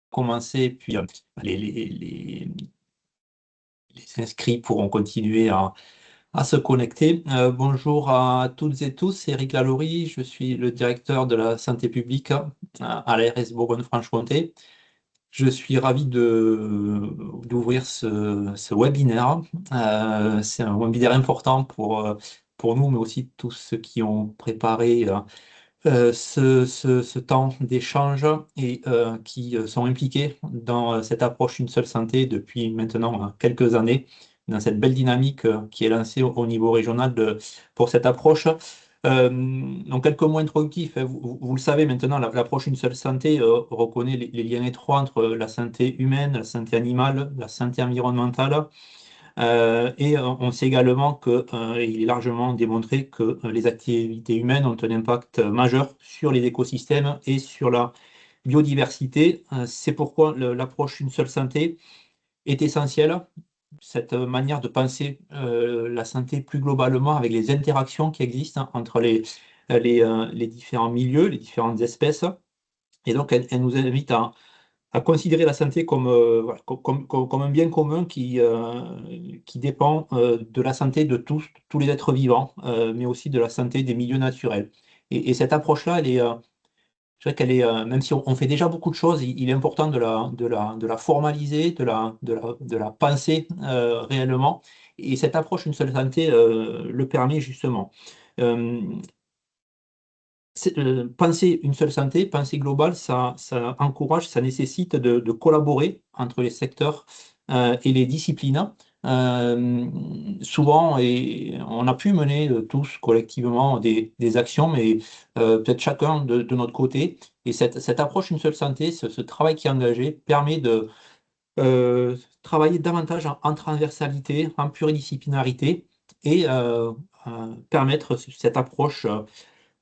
commencer, puis les inscrits pourront continuer à se connecter. Bonjour à toutes et tous, c'est Eric Lalaurie, je suis le directeur de la santé publique à l'ARS Bourgogne-Franche-Comté. Je suis ravi d'ouvrir ce webinaire. C'est un webinaire important pour nous, mais aussi tous ceux qui ont préparé ce temps d'échange et qui sont impliqués dans cette approche Une seule santé depuis maintenant quelques années, dans cette belle dynamique qui est lancée au niveau régional pour cette approche. Donc quelques mots introductifs, hein. Vous le savez maintenant, l'approche Une seule santé reconnaît les liens étroits entre la santé humaine, la santé animale, la santé environnementale. Et on sait également qu'il est largement démontré que les activités humaines ont un impact majeur sur les écosystèmes et sur la biodiversité. C'est pourquoi l'approche Une seule santé est essentielle. Cette manière de penser la santé plus globalement avec les interactions qui existent entre les différents milieux, les différentes espèces. Et donc, elle nous invite à considérer la santé comme, voilà, comme un bien commun qui dépend de la santé de tous les êtres vivants, mais aussi de la santé des milieux naturels. Et cette approche-là, je dirais qu'elle est, même si on fait déjà beaucoup de choses, il est important de la formaliser, de la penser réellement. Et cette approche Une seule santé le permet justement. Euh, Penser une seule santé, penser global, ça encourage, ça nécessite de collaborer entre les secteurs et les disciplines. Souvent, et on a pu mener tous collectivement des actions, mais peut-être chacun de notre côté. Et cette approche Une seule santé, ce travail qui est engagé, permet de travailler davantage en transversalité, en pluridisciplinarité et permettre cette approche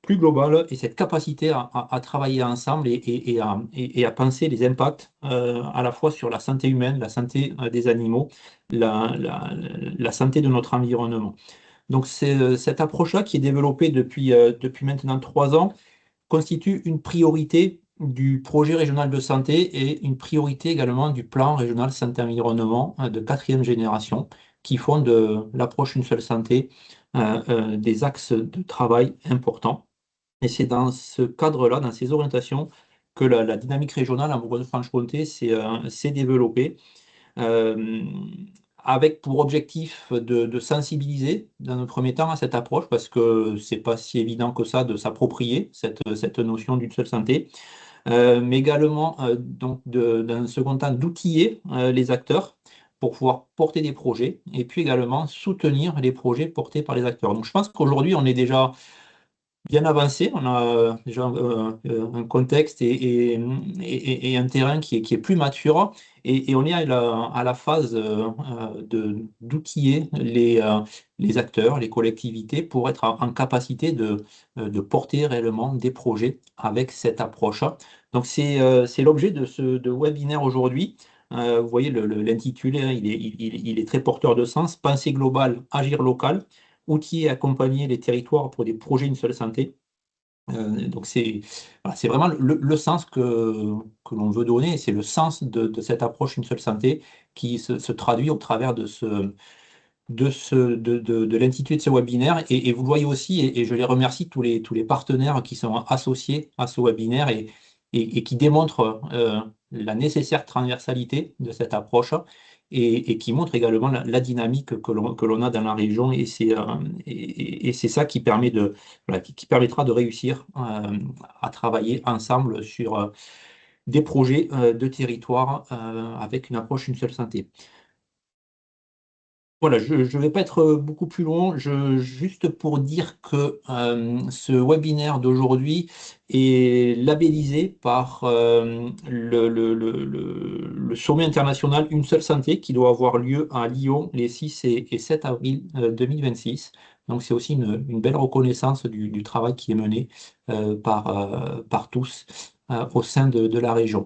plus globale et cette capacité à travailler ensemble et à penser les impacts à la fois sur la santé humaine, la santé des animaux, la santé de notre environnement. Donc c'est cette approche-là qui est développée depuis maintenant 3 ans constitue une priorité du projet régional de santé et une priorité également du plan régional santé-environnement de quatrième génération qui font de l'approche Une seule santé des axes de travail importants. Et c'est dans ce cadre-là, dans ces orientations, que la dynamique régionale en Bourgogne-Franche-Comté s'est développée, euh, avec pour objectif de sensibiliser dans un premier temps à cette approche, parce que c'est pas si évident que ça de s'approprier cette notion d'une seule santé, mais également donc dans un second temps d'outiller les acteurs pour pouvoir porter des projets, et puis également soutenir les projets portés par les acteurs. Donc je pense qu'aujourd'hui, on est déjà bien avancé. On a déjà un contexte et un terrain qui est plus mature. Et on est à la phase d'outiller les acteurs, les collectivités pour être en capacité de porter réellement des projets avec cette approche. Donc c'est l'objet de webinaire aujourd'hui. Vous voyez l'intitulé, hein, il est très porteur de sens. Pensée globale, agir local, outiller et accompagner les territoires pour des projets Une seule santé. Donc c'est vraiment le sens que l'on veut donner, et c'est le sens de cette approche Une seule santé qui se traduit au travers de l'intitulé de ce webinaire. Et vous le voyez aussi, et je les remercie, tous les partenaires qui sont associés à ce webinaire et qui démontrent la nécessaire transversalité de cette approche et qui montrent également la dynamique que l'on a dans la région. Et c'est ça qui voilà, qui permettra de réussir à travailler ensemble sur des projets de territoire avec une approche Une seule santé. Voilà, je ne vais pas être beaucoup plus long, juste pour dire que ce webinaire d'aujourd'hui est labellisé par le sommet international Une seule santé qui doit avoir lieu à Lyon les 6 et 7 avril 2026. Donc c'est aussi une belle reconnaissance du travail qui est mené par tous au sein de la région.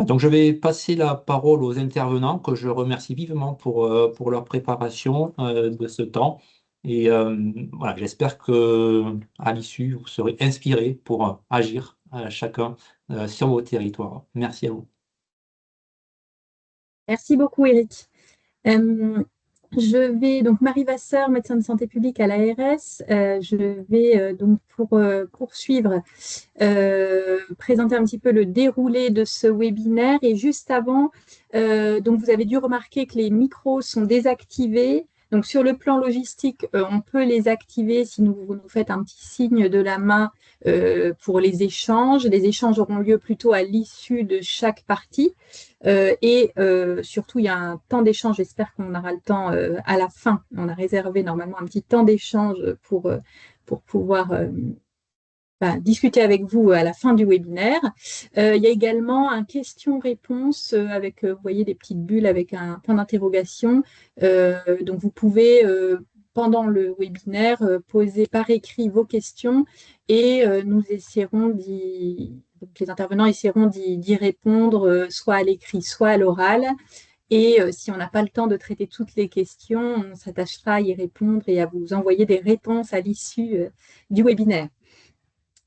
Donc, je vais passer la parole aux intervenants que je remercie vivement pour leur préparation de ce temps. Et voilà, j'espère que à l'issue, vous serez inspirés pour agir chacun sur vos territoires. Merci à vous. Merci beaucoup, Eric. Euh, je vais donc Marie Vasseur, médecin de santé publique à l'ARS. Je vais donc pour poursuivre présenter un petit peu le déroulé de ce webinaire. Et juste avant, donc vous avez dû remarquer que les micros sont désactivés. Donc sur le plan logistique, on peut les activer si vous nous faites un petit signe de la main pour les échanges. Les échanges auront lieu plutôt à l'issue de chaque partie. Surtout, il y a un temps d'échange. J'espère qu'on aura le temps à la fin. On a réservé normalement un petit temps d'échange pour pouvoir discuter avec vous à la fin du webinaire. Il y a également un question-réponse avec, vous voyez, des petites bulles avec un point d'interrogation. Donc, vous pouvez, pendant le webinaire, poser par écrit vos questions et nous essaierons donc les intervenants essaieront d'y répondre, soit à l'écrit, soit à l'oral. Et si on n'a pas le temps de traiter toutes les questions, on s'attachera à y répondre et à vous envoyer des réponses à l'issue du webinaire.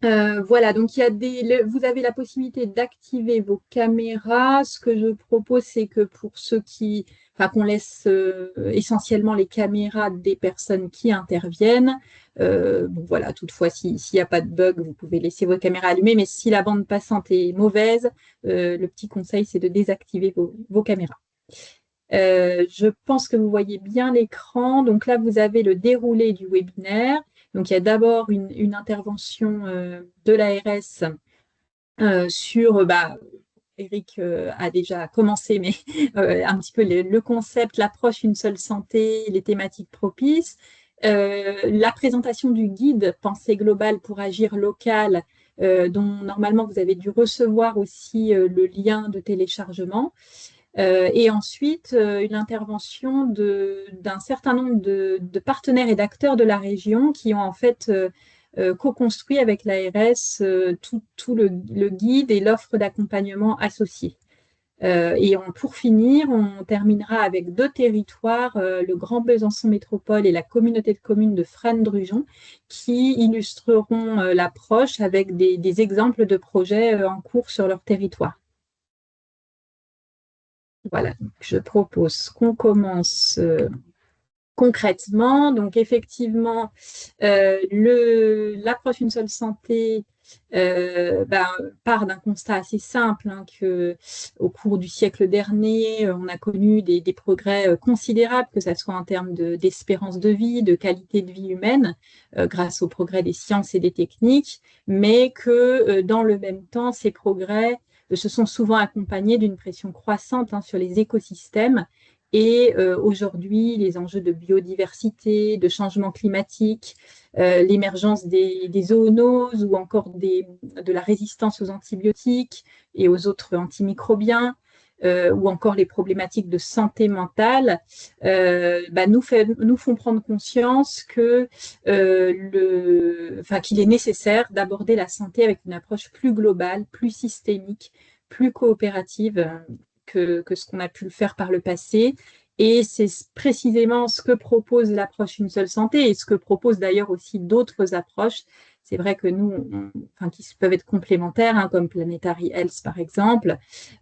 Voilà, donc vous avez la possibilité d'activer vos caméras. Ce que je propose, c'est que pour ceux qu'on laisse essentiellement les caméras des personnes qui interviennent. Bon, voilà, toutefois, s'il n'y a pas de bug, vous pouvez laisser vos caméras allumées, mais si la bande passante est mauvaise, le petit conseil, c'est de désactiver vos caméras. Je pense que vous voyez bien l'écran. Donc là, vous avez le déroulé du webinaire. Donc il y a d'abord une intervention de l'ARS sur, Eric a déjà commencé, mais un petit peu le concept, l'approche une seule santé, les thématiques propices. La présentation du guide Pensée globale pour agir local, dont normalement vous avez dû recevoir aussi le lien de téléchargement. Et ensuite, une intervention d'un certain nombre de partenaires et d'acteurs de la région qui ont en fait co-construit avec l'ARS tout le guide et l'offre d'accompagnement associée. Pour finir, on terminera avec deux territoires, le Grand Besançon Métropole et la communauté de communes de Frasnes-Drugeon, qui illustreront l'approche avec des exemples de projets en cours sur leur territoire. Voilà, donc je propose qu'on commence concrètement. Donc effectivement, l'approche une seule santé part d'un constat assez simple, hein, que au cours du siècle dernier, on a connu des progrès considérables, que ce soit en termes d'espérance de vie, de qualité de vie humaine, grâce au progrès des sciences et des techniques, mais que dans le même temps, ces progrès se sont souvent accompagnés d'une pression croissante, hein, sur les écosystèmes. Et aujourd'hui, les enjeux de biodiversité, de changement climatique, l'émergence des zoonoses ou encore de la résistance aux antibiotiques et aux autres antimicrobiens, ou encore les problématiques de santé mentale, nous font prendre conscience qu'il est nécessaire d'aborder la santé avec une approche plus globale, plus systémique, plus coopérative que ce qu'on a pu le faire par le passé. Et c'est précisément ce que propose l'approche une seule santé et ce que proposent d'ailleurs aussi d'autres approches. C'est vrai que qui peuvent être complémentaires, hein, comme Planetary Health par exemple.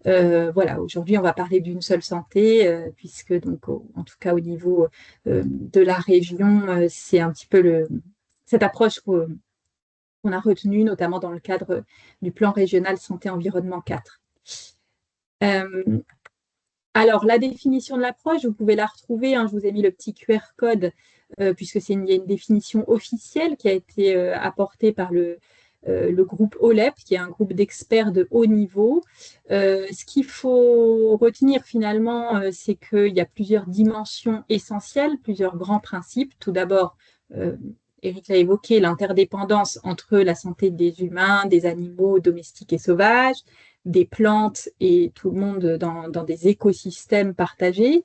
Voilà, aujourd'hui on va parler d'une seule santé, puisque donc en tout cas au niveau de la région, c'est un petit peu cette approche qu'on a retenue, notamment dans le cadre du plan régional santé-environnement 4. Alors, la définition de l'approche, vous pouvez la retrouver, hein, je vous ai mis le petit QR code, puisque il y a une définition officielle qui a été apportée par le groupe OLEP, qui est un groupe d'experts de haut niveau. Ce qu'il faut retenir finalement, c'est qu'il y a plusieurs dimensions essentielles, plusieurs grands principes. Tout d'abord, Eric l'a évoqué, l'interdépendance entre la santé des humains, des animaux domestiques et sauvages, des plantes et tout le monde dans des écosystèmes partagés.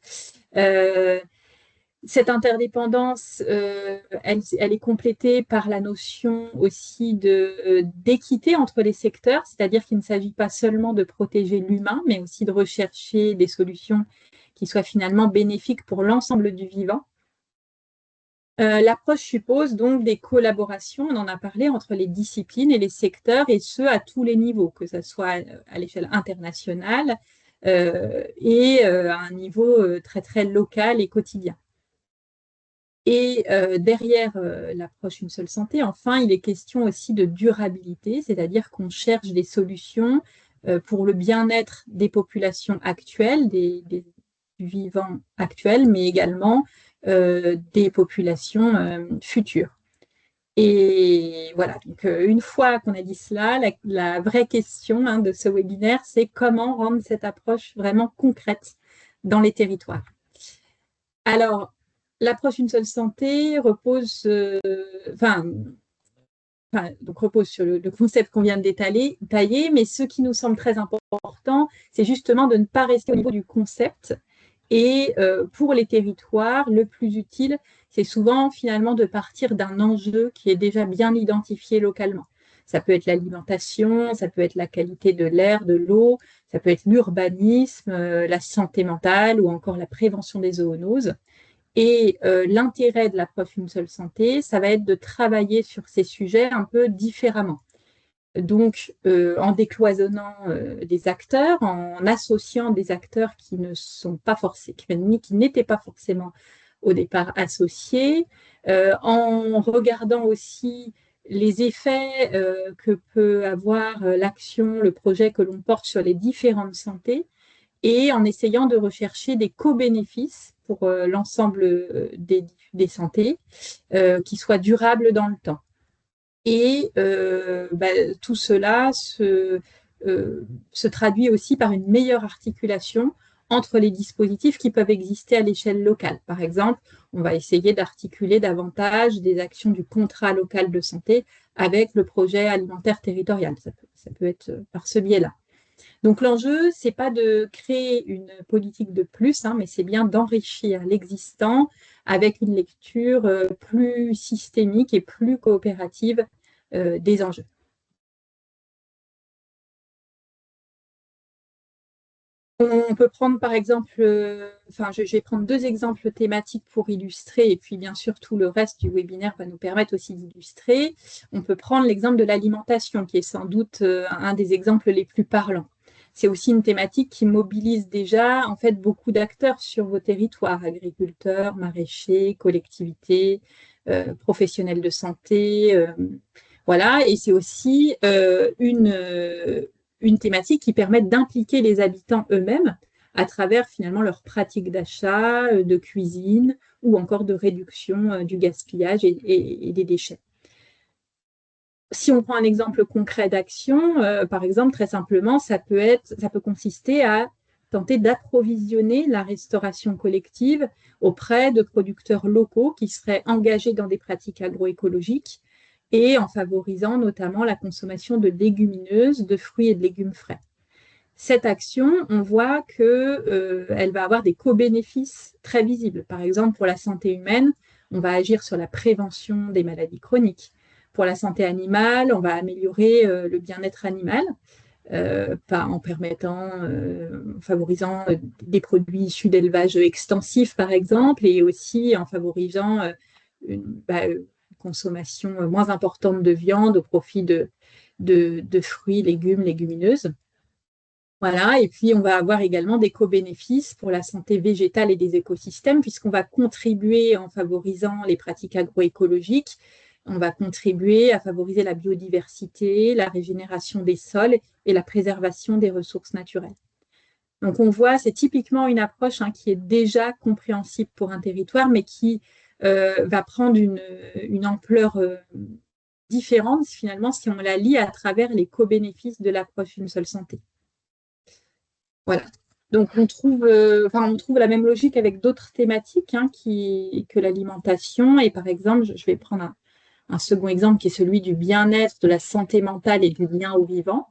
Cette interdépendance, elle est complétée par la notion aussi d'équité entre les secteurs, c'est-à-dire qu'il ne s'agit pas seulement de protéger l'humain, mais aussi de rechercher des solutions qui soient finalement bénéfiques pour l'ensemble du vivant. L'approche suppose donc des collaborations, on en a parlé, entre les disciplines et les secteurs, et ce à tous les niveaux, que ce soit à l'échelle internationale, et à un niveau très, très local et quotidien. Et derrière l'approche Une seule santé, enfin, il est question aussi de durabilité, c'est-à-dire qu'on cherche des solutions pour le bien-être des populations actuelles, des vivants actuels, mais également des populations futures. Et voilà, donc une fois qu'on a dit cela, la vraie question de ce webinaire, c'est comment rendre cette approche vraiment concrète dans les territoires. Alors, l'approche Une seule santé repose, donc repose sur le concept qu'on vient de détailler, mais ce qui nous semble très important, c'est justement de ne pas rester au niveau du concept. Et pour les territoires, le plus utile, c'est souvent finalement de partir d'un enjeu qui est déjà bien identifié localement. Ça peut être l'alimentation, ça peut être la qualité de l'air, de l'eau, ça peut être l'urbanisme, la santé mentale ou encore la prévention des zoonoses. Et l'intérêt de l'approche Une seule santé, ça va être de travailler sur ces sujets un peu différemment. Donc, en décloisonnant des acteurs, en associant des acteurs qui ne sont pas forcément, qui n'étaient pas forcément au départ associés, en regardant aussi les effets que peut avoir l'action, le projet que l'on porte sur les différentes santé, et en essayant de rechercher des co-bénéfices pour l'ensemble des santé qui soient durables dans le temps. Et tout cela se traduit aussi par une meilleure articulation entre les dispositifs qui peuvent exister à l'échelle locale. Par exemple, on va essayer d'articuler davantage des actions du contrat local de santé avec le projet alimentaire territorial. Ça peut être par ce biais-là. Donc l'enjeu, c'est pas de créer une politique de plus, mais c'est bien d'enrichir l'existant avec une lecture plus systémique et plus coopérative des enjeux. On peut prendre par exemple, je vais prendre 2 exemples thématiques pour illustrer, et puis bien sûr tout le reste du webinaire va nous permettre aussi d'illustrer. On peut prendre l'exemple de l'alimentation, qui est sans doute un des exemples les plus parlants. C'est aussi une thématique qui mobilise déjà en fait beaucoup d'acteurs sur vos territoires, agriculteurs, maraîchers, collectivités, professionnels de santé, voilà. Et c'est aussi une thématique qui permet d'impliquer les habitants eux-mêmes à travers finalement leurs pratiques d'achat, de cuisine ou encore de réduction du gaspillage et des déchets. Si on prend un exemple concret d'action, par exemple, très simplement, ça peut consister à tenter d'approvisionner la restauration collective auprès de producteurs locaux qui seraient engagés dans des pratiques agroécologiques et en favorisant notamment la consommation de légumineuses, de fruits et de légumes frais. Cette action, on voit qu'elle va avoir des co-bénéfices très visibles. Par exemple, pour la santé humaine, on va agir sur la prévention des maladies chroniques. Pour la santé animale, on va améliorer le bien-être animal en favorisant des produits issus d'élevage extensif, par exemple, et aussi en favorisant une consommation moins importante de viande au profit de fruits, légumes, légumineuses. Voilà, et puis on va avoir également des co-bénéfices pour la santé végétale et des écosystèmes, puisqu'on va contribuer en favorisant les pratiques agroécologiques, on va contribuer à favoriser la biodiversité, la régénération des sols et la préservation des ressources naturelles. Donc on voit, c'est typiquement une approche qui est déjà compréhensible pour un territoire, mais qui va prendre une ampleur différente finalement si on la lie à travers les co-bénéfices de l'approche Une seule santé. Voilà. Donc on trouve la même logique avec d'autres thématiques que l'alimentation. Et par exemple, je vais prendre un second exemple qui est celui du bien-être, de la santé mentale et du lien au vivant.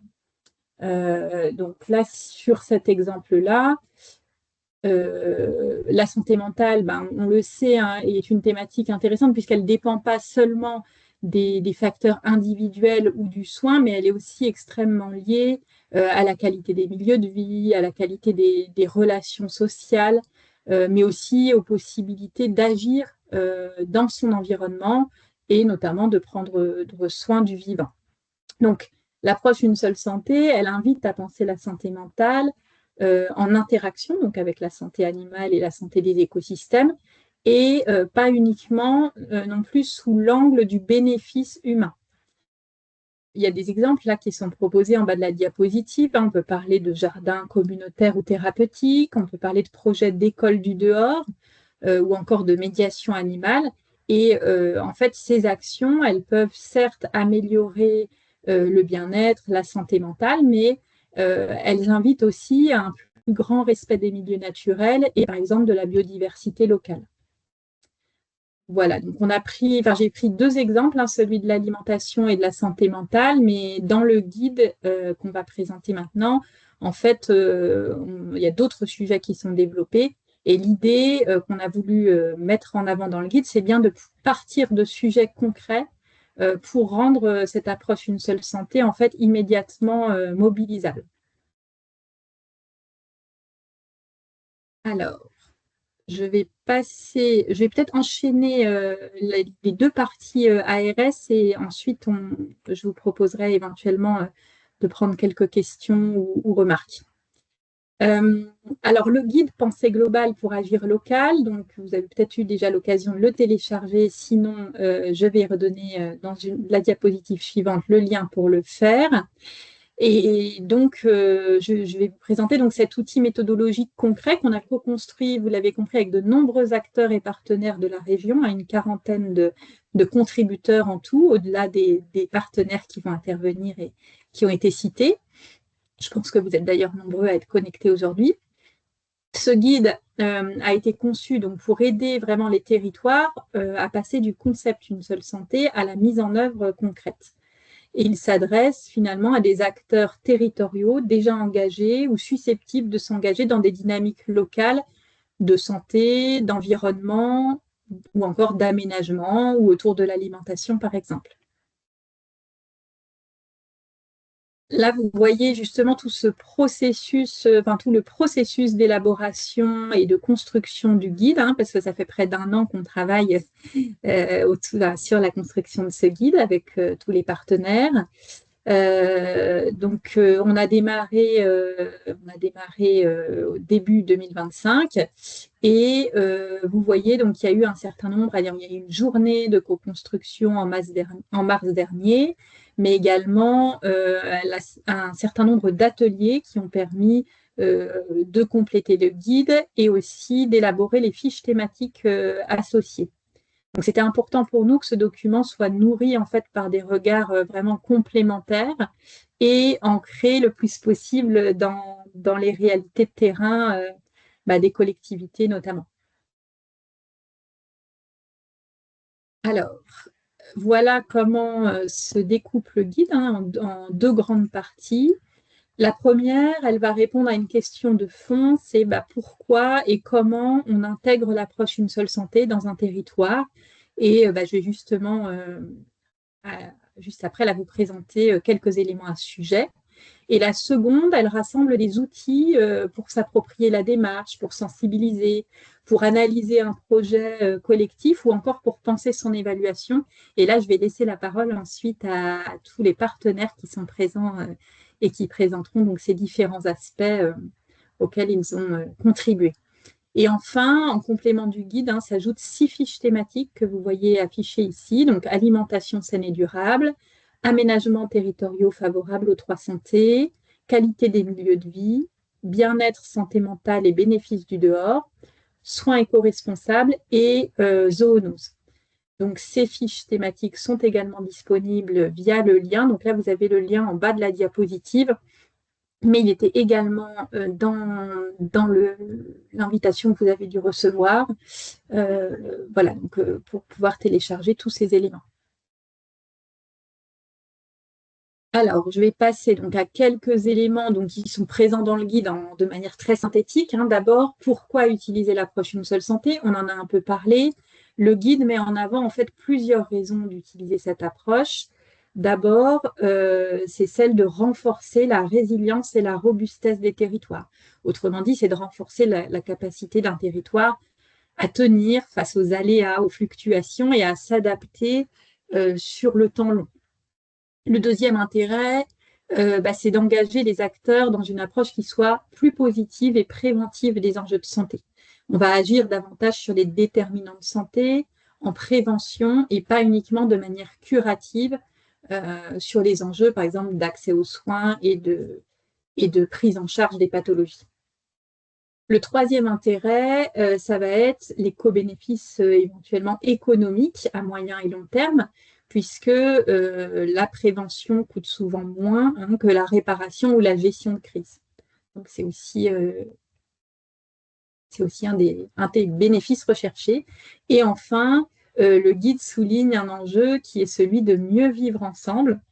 Donc là, sur cet exemple-là, la santé mentale, on le sait, est une thématique intéressante puisqu'elle ne dépend pas seulement des facteurs individuels ou du soin, mais elle est aussi extrêmement liée à la qualité des milieux de vie, à la qualité des relations sociales, mais aussi aux possibilités d'agir dans son environnement et notamment de prendre soin du vivant. Donc, l'approche Une seule santé, elle invite à penser la santé mentale en interaction, donc avec la santé animale et la santé des écosystèmes, et pas uniquement non plus sous l'angle du bénéfice humain. Il y a des exemples là qui sont proposés en bas de la diapositive. On peut parler de jardins communautaires ou thérapeutiques, on peut parler de projets d'école du dehors ou encore de médiation animale. Et en fait, ces actions, elles peuvent certes améliorer le bien-être, la santé mentale, mais elles invitent aussi à un plus grand respect des milieux naturels et par exemple de la biodiversité locale. Voilà, donc j'ai pris deux exemples, celui de l'alimentation et de la santé mentale, mais dans le guide qu'on va présenter maintenant, en fait, il y a d'autres sujets qui sont développés. Et l'idée qu'on a voulu mettre en avant dans le guide, c'est bien de partir de sujets concrets pour rendre cette approche une seule santé, en fait, immédiatement mobilisable. Alors, je vais peut-être enchaîner les deux parties ARS et ensuite je vous proposerai éventuellement de prendre quelques questions ou remarques. Alors, le guide Pensée globale pour agir local, donc vous avez peut-être eu déjà l'occasion de le télécharger, sinon je vais redonner dans la diapositive suivante le lien pour le faire. Et donc, je vais vous présenter donc, cet outil méthodologique concret qu'on a co-construit, vous l'avez compris, avec de nombreux acteurs et partenaires de la région, à une quarantaine de contributeurs en tout, au-delà des partenaires qui vont intervenir et qui ont été cités. Je pense que vous êtes d'ailleurs nombreux à être connectés aujourd'hui. Ce guide a été conçu donc, pour aider vraiment les territoires à passer du concept Une seule santé à la mise en œuvre concrète. Et il s'adresse finalement à des acteurs territoriaux déjà engagés ou susceptibles de s'engager dans des dynamiques locales de santé, d'environnement ou encore d'aménagement ou autour de l'alimentation par exemple. Là, vous voyez justement tout ce processus, tout le processus d'élaboration et de construction du guide, parce que ça fait près d'1 an qu'on travaille sur la construction de ce guide avec tous les partenaires. On a démarré au début 2025 et vous voyez donc il y a eu un certain nombre, il y a eu une journée de co-construction en mars dernier, mais également un certain nombre d'ateliers qui ont permis de compléter le guide et aussi d'élaborer les fiches thématiques associées. Donc, c'était important pour nous que ce document soit nourri en fait par des regards vraiment complémentaires et ancré le plus possible dans les réalités de terrain des collectivités notamment. Alors, voilà comment se découpe le guide en deux grandes parties. La première, elle va répondre à une question de fond, c'est pourquoi et comment on intègre l'approche Une seule santé dans un territoire. Et je vais justement, juste après, là, vous présenter quelques éléments à ce sujet. Et la seconde, elle rassemble des outils pour s'approprier la démarche, pour sensibiliser, pour analyser un projet collectif ou encore pour penser son évaluation. Et là, je vais laisser la parole ensuite à tous les partenaires qui sont présents et qui présenteront donc ces différents aspects auxquels ils ont contribué. Et enfin, en complément du guide, s'ajoutent 6 fiches thématiques que vous voyez affichées ici. Donc, alimentation saine et durable, aménagements territoriaux favorables aux 3 santé, qualité des milieux de vie, bien-être, santé mentale et bénéfices du dehors, soins éco-responsables et zoonose. Donc, ces fiches thématiques sont également disponibles via le lien. Donc là, vous avez le lien en bas de la diapositive. Mais il était également dans l'invitation que vous avez dû recevoir, voilà, donc, pour pouvoir télécharger tous ces éléments. Alors, je vais passer donc à quelques éléments donc, qui sont présents dans le guide de manière très synthétique. D'abord, pourquoi utiliser l'approche Une seule santé? On en a un peu parlé. Le guide met en avant en fait plusieurs raisons d'utiliser cette approche. D'abord, c'est celle de renforcer la résilience et la robustesse des territoires. Autrement dit, c'est de renforcer la capacité d'un territoire à tenir face aux aléas, aux fluctuations et à s'adapter sur le temps long. Le deuxième intérêt, c'est d'engager les acteurs dans une approche qui soit plus positive et préventive des enjeux de santé. On va agir davantage sur les déterminants de santé, en prévention et pas uniquement de manière curative sur les enjeux, par exemple, d'accès aux soins et de prise en charge des pathologies. Le troisième intérêt, ça va être les co-bénéfices éventuellement économiques à moyen et long terme, puisque la prévention coûte souvent moins que la réparation ou la gestion de crise. Donc c'est aussi un des bénéfices recherchés. Et enfin, le guide souligne un enjeu qui est celui de mieux vivre ensemble,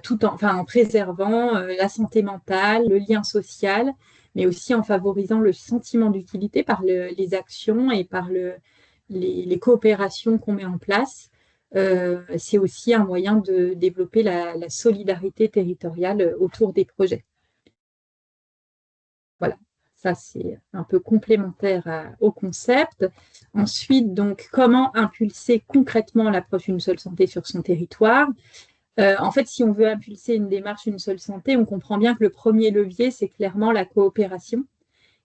tout en préservant la santé mentale, le lien social, mais aussi en favorisant le sentiment d'utilité par les actions et par les coopérations qu'on met en place. C'est aussi un moyen de développer la solidarité territoriale autour des projets. Voilà, ça c'est un peu complémentaire au concept. Ensuite, donc, comment impulser concrètement l'approche Une seule santé sur son territoire ? En fait, si on veut impulser une démarche Une seule santé, on comprend bien que le premier levier, c'est clairement la coopération.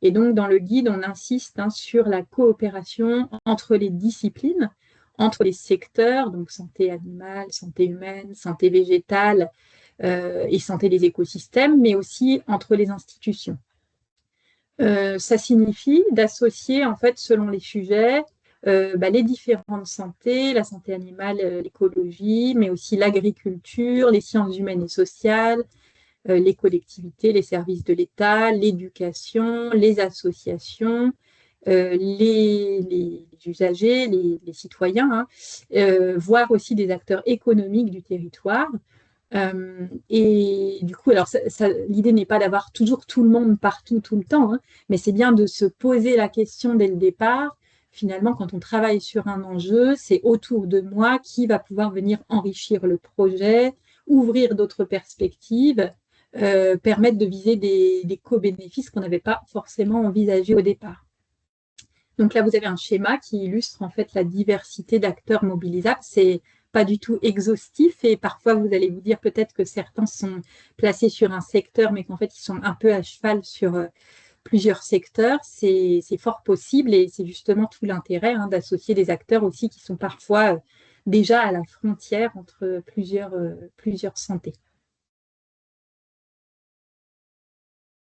Et donc, dans le guide, on insiste sur la coopération entre les disciplines, entre les secteurs, donc santé animale, santé humaine, santé végétale et santé des écosystèmes, mais aussi entre les institutions. Ça signifie d'associer, en fait, selon les sujets, les différentes santé, la santé animale, l'écologie, mais aussi l'agriculture, les sciences humaines et sociales, les collectivités, les services de l'État, l'éducation, les associations, les usagers, les citoyens, voire aussi des acteurs économiques du territoire. Et du coup, alors l'idée n'est pas d'avoir toujours tout le monde partout, tout le temps, mais c'est bien de se poser la question dès le départ. Finalement, quand on travaille sur un enjeu, c'est autour de moi qui va pouvoir venir enrichir le projet, ouvrir d'autres perspectives, permettre de viser des co-bénéfices qu'on n'avait pas forcément envisagés au départ. Donc là, vous avez un schéma qui illustre en fait la diversité d'acteurs mobilisables. C'est pas du tout exhaustif et parfois vous allez vous dire peut-être que certains sont placés sur un secteur mais qu'en fait ils sont un peu à cheval sur plusieurs secteurs. C'est fort possible et c'est justement tout l'intérêt d'associer des acteurs aussi qui sont parfois déjà à la frontière entre plusieurs santé.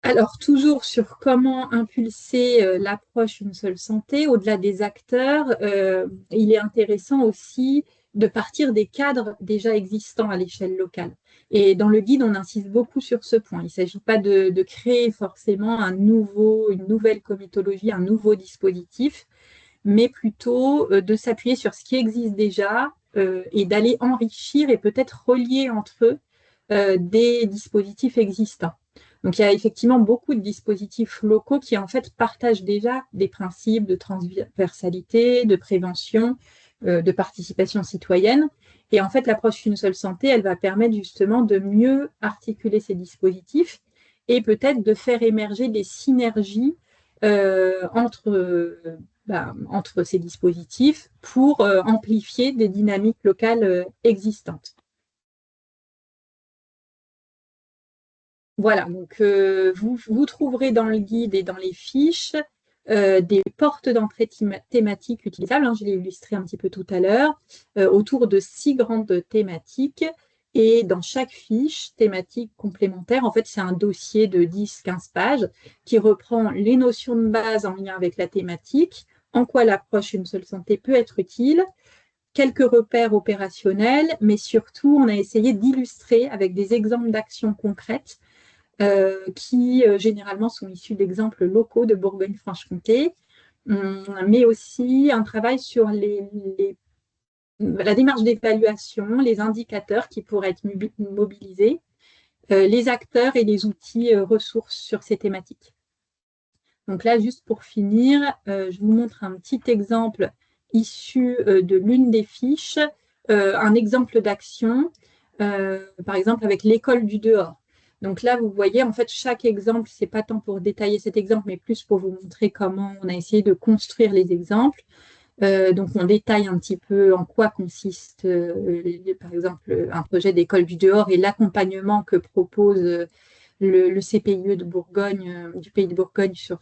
Alors, toujours sur comment impulser l'approche Une seule santé, au-delà des acteurs, il est intéressant aussi de partir des cadres déjà existants à l'échelle locale. Et dans le guide, on insiste beaucoup sur ce point. Il ne s'agit pas de créer forcément une nouvelle comitologie, un nouveau dispositif, mais plutôt de s'appuyer sur ce qui existe déjà et d'aller enrichir et peut-être relier entre eux des dispositifs existants. Donc, il y a effectivement beaucoup de dispositifs locaux qui, en fait, partagent déjà des principes de transversalité, de prévention, de participation citoyenne. Et en fait, l'approche Une seule santé, elle va permettre justement de mieux articuler ces dispositifs et peut-être de faire émerger des synergies entre ces dispositifs pour amplifier des dynamiques locales existantes. Voilà, donc vous trouverez dans le guide et dans les fiches des portes d'entrée thématiques utilisables, je l'ai illustré un petit peu tout à l'heure, autour de 6 grandes thématiques. Et dans chaque fiche thématique complémentaire, en fait, c'est un dossier de 10-15 pages qui reprend les notions de base en lien avec la thématique, en quoi l'approche Une seule santé peut être utile, quelques repères opérationnels, mais surtout, on a essayé d'illustrer avec des exemples d'actions concrètes qui généralement sont issus d'exemples locaux de Bourgogne-Franche-Comté, mais aussi un travail sur la démarche d'évaluation, les indicateurs qui pourraient être mobilisés, les acteurs et les outils ressources sur ces thématiques. Donc là, juste pour finir, je vous montre un petit exemple issu de l'une des fiches, un exemple d'action, par exemple avec l'école du dehors. Donc là, vous voyez, en fait, chaque exemple, c'est pas tant pour détailler cet exemple, mais plus pour vous montrer comment on a essayé de construire les exemples. Donc, on détaille un petit peu en quoi consiste, par exemple, un projet d'école du dehors et l'accompagnement que propose le CPIE de Bourgogne, du Pays de Bourgogne sur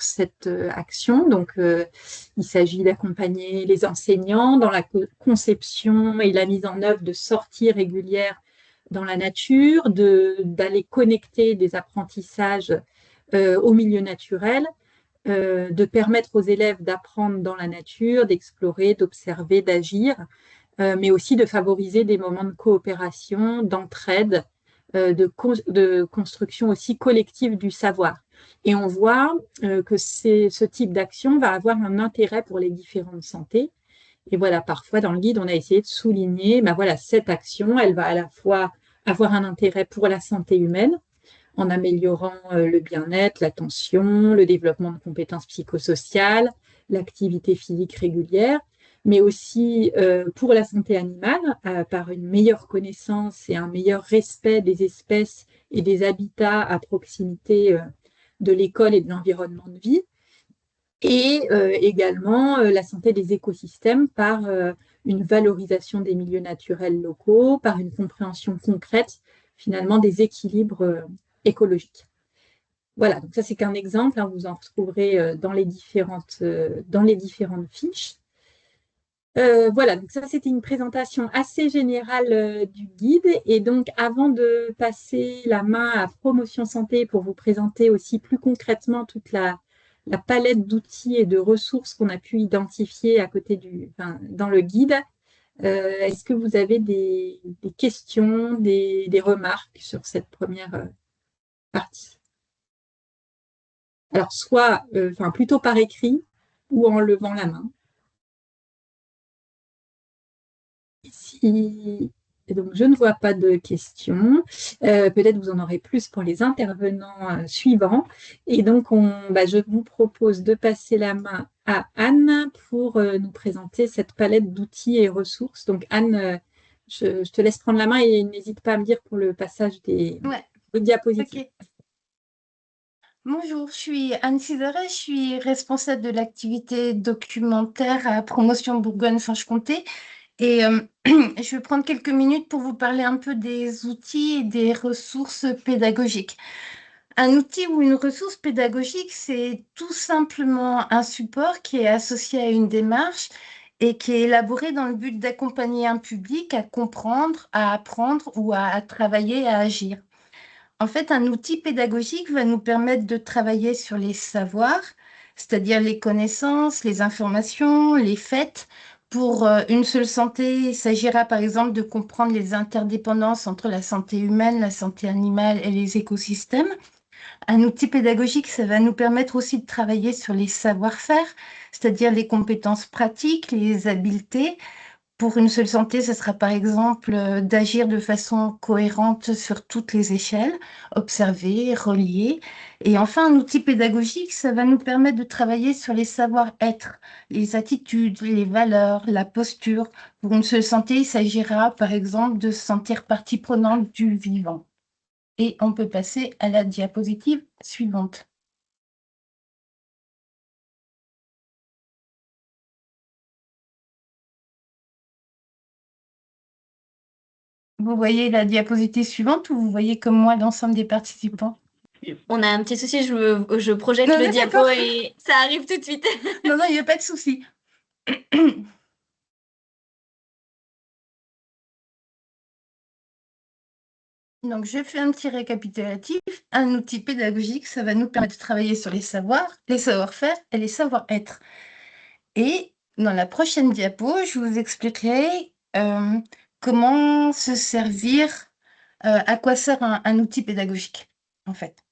cette action. Donc, il s'agit d'accompagner les enseignants dans la conception et la mise en œuvre de sorties régulières dans la nature, d'aller connecter des apprentissages au milieu naturel, de permettre aux élèves d'apprendre dans la nature, d'explorer, d'observer, d'agir, mais aussi de favoriser des moments de coopération, d'entraide, de construction aussi collective du savoir. Et on voit que ce type d'action va avoir un intérêt pour les différentes santé. Et voilà, parfois dans le guide, on a essayé de souligner, ben voilà, cette action, elle va à la fois avoir un intérêt pour la santé humaine, en améliorant le bien-être, l'attention, le développement de compétences psychosociales, l'activité physique régulière, mais aussi pour la santé animale, par une meilleure connaissance et un meilleur respect des espèces et des habitats à proximité de l'école et de l'environnement de vie, et également la santé des écosystèmes par une valorisation des milieux naturels locaux, par une compréhension concrète finalement des équilibres écologiques. Voilà, donc ça c'est qu'un exemple, hein, vous en retrouverez dans les différentes fiches. Voilà, donc ça c'était une présentation assez générale du guide. Et donc avant de passer la main à Promotion Santé pour vous présenter aussi plus concrètement toute la palette d'outils et de ressources qu'on a pu identifier à côté dans le guide, est-ce que vous avez des questions, des remarques sur cette première partie? Alors soit, plutôt par écrit ou en levant la main. Si... Donc, je ne vois pas de questions. Peut-être vous en aurez plus pour les intervenants suivants. Et donc, je vous propose de passer la main à Anne pour nous présenter cette palette d'outils et ressources. Donc, Anne, je te laisse prendre la main et n'hésite pas à me dire pour le passage des diapositives. Okay. Bonjour, je suis Anne Cideret, je suis responsable de l'activité documentaire à Promotion Bourgogne-Franche-Comté. Et je vais prendre quelques minutes pour vous parler un peu des outils et des ressources pédagogiques. Un outil ou une ressource pédagogique, c'est tout simplement un support qui est associé à une démarche et qui est élaboré dans le but d'accompagner un public à comprendre, à apprendre ou à travailler, à agir. En fait, un outil pédagogique va nous permettre de travailler sur les savoirs, c'est-à-dire les connaissances, les informations, les faits. Pour une seule santé, il s'agira par exemple de comprendre les interdépendances entre la santé humaine, la santé animale et les écosystèmes. Un outil pédagogique, ça va nous permettre aussi de travailler sur les savoir-faire, c'est-à-dire les compétences pratiques, les habiletés. Pour une seule santé, ce sera par exemple d'agir de façon cohérente sur toutes les échelles, observer, relier. Et enfin, un outil pédagogique, ça va nous permettre de travailler sur les savoir-être, les attitudes, les valeurs, la posture. Pour une seule santé, il s'agira par exemple de se sentir partie prenante du vivant. Et on peut passer à la diapositive suivante. Vous voyez la diapositive suivante ou vous voyez comme moi l'ensemble des participants? On a un petit souci, je projette Non, le mais diapo d'accord. et ça arrive tout de suite. Non, il n'y a pas de souci. Donc, je fais un petit récapitulatif. Un outil pédagogique, ça va nous permettre de travailler sur les savoirs, les savoir-faire et les savoir-être. Et dans la prochaine diapo, je vous expliquerai comment se servir, à quoi sert un outil pédagogique, en fait.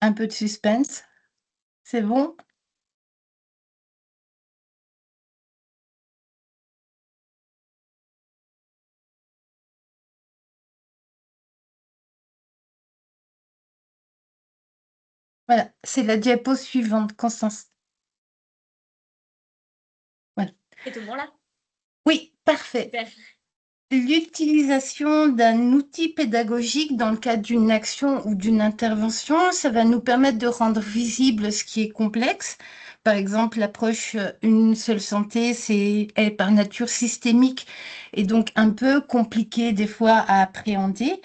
Un peu de suspense. C'est bon? Voilà, c'est la diapo suivante, Constance. Voilà. C'est tout bon là? Oui, parfait. Super. L'utilisation d'un outil pédagogique dans le cadre d'une action ou d'une intervention, ça va nous permettre de rendre visible ce qui est complexe. Par exemple, l'approche une seule santé, est par nature systémique et donc un peu compliqué des fois à appréhender.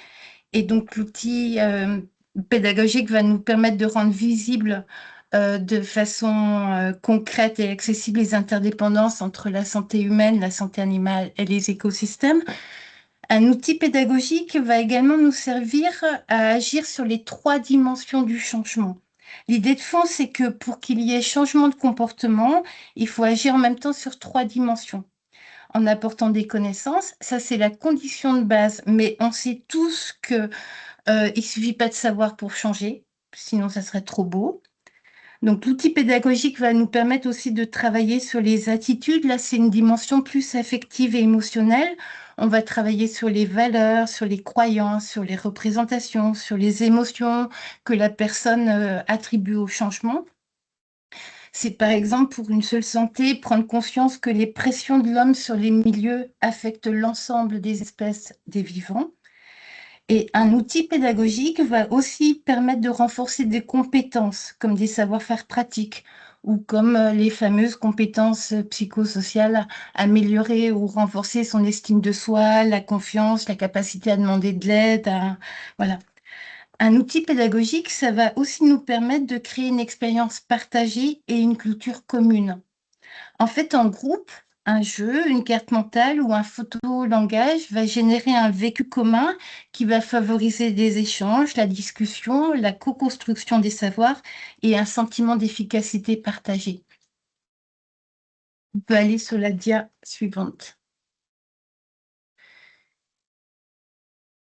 Et donc, l'outil pédagogique va nous permettre de rendre visible de façon concrète et accessible les interdépendances entre la santé humaine, la santé animale et les écosystèmes. Un outil pédagogique va également nous servir à agir sur les 3 dimensions du changement. L'idée de fond, c'est que pour qu'il y ait changement de comportement, il faut agir en même temps sur 3 dimensions. En apportant des connaissances, ça c'est la condition de base, mais on sait tous que il suffit pas de savoir pour changer, sinon ça serait trop beau. Donc l'outil pédagogique va nous permettre aussi de travailler sur les attitudes. Là, c'est une dimension plus affective et émotionnelle. On va travailler sur les valeurs, sur les croyances, sur les représentations, sur les émotions que la personne attribue au changement. C'est par exemple pour une seule santé, prendre conscience que les pressions de l'homme sur les milieux affectent l'ensemble des espèces des vivants. Et un outil pédagogique va aussi permettre de renforcer des compétences, comme des savoir-faire pratiques, ou comme les fameuses compétences psychosociales, améliorer ou renforcer son estime de soi, la confiance, la capacité à demander de l'aide. Voilà. Un outil pédagogique, ça va aussi nous permettre de créer une expérience partagée et une culture commune. En fait, en groupe, un jeu, une carte mentale ou un photolangage va générer un vécu commun qui va favoriser des échanges, la discussion, la co-construction des savoirs et un sentiment d'efficacité partagée. On peut aller sur la dia suivante.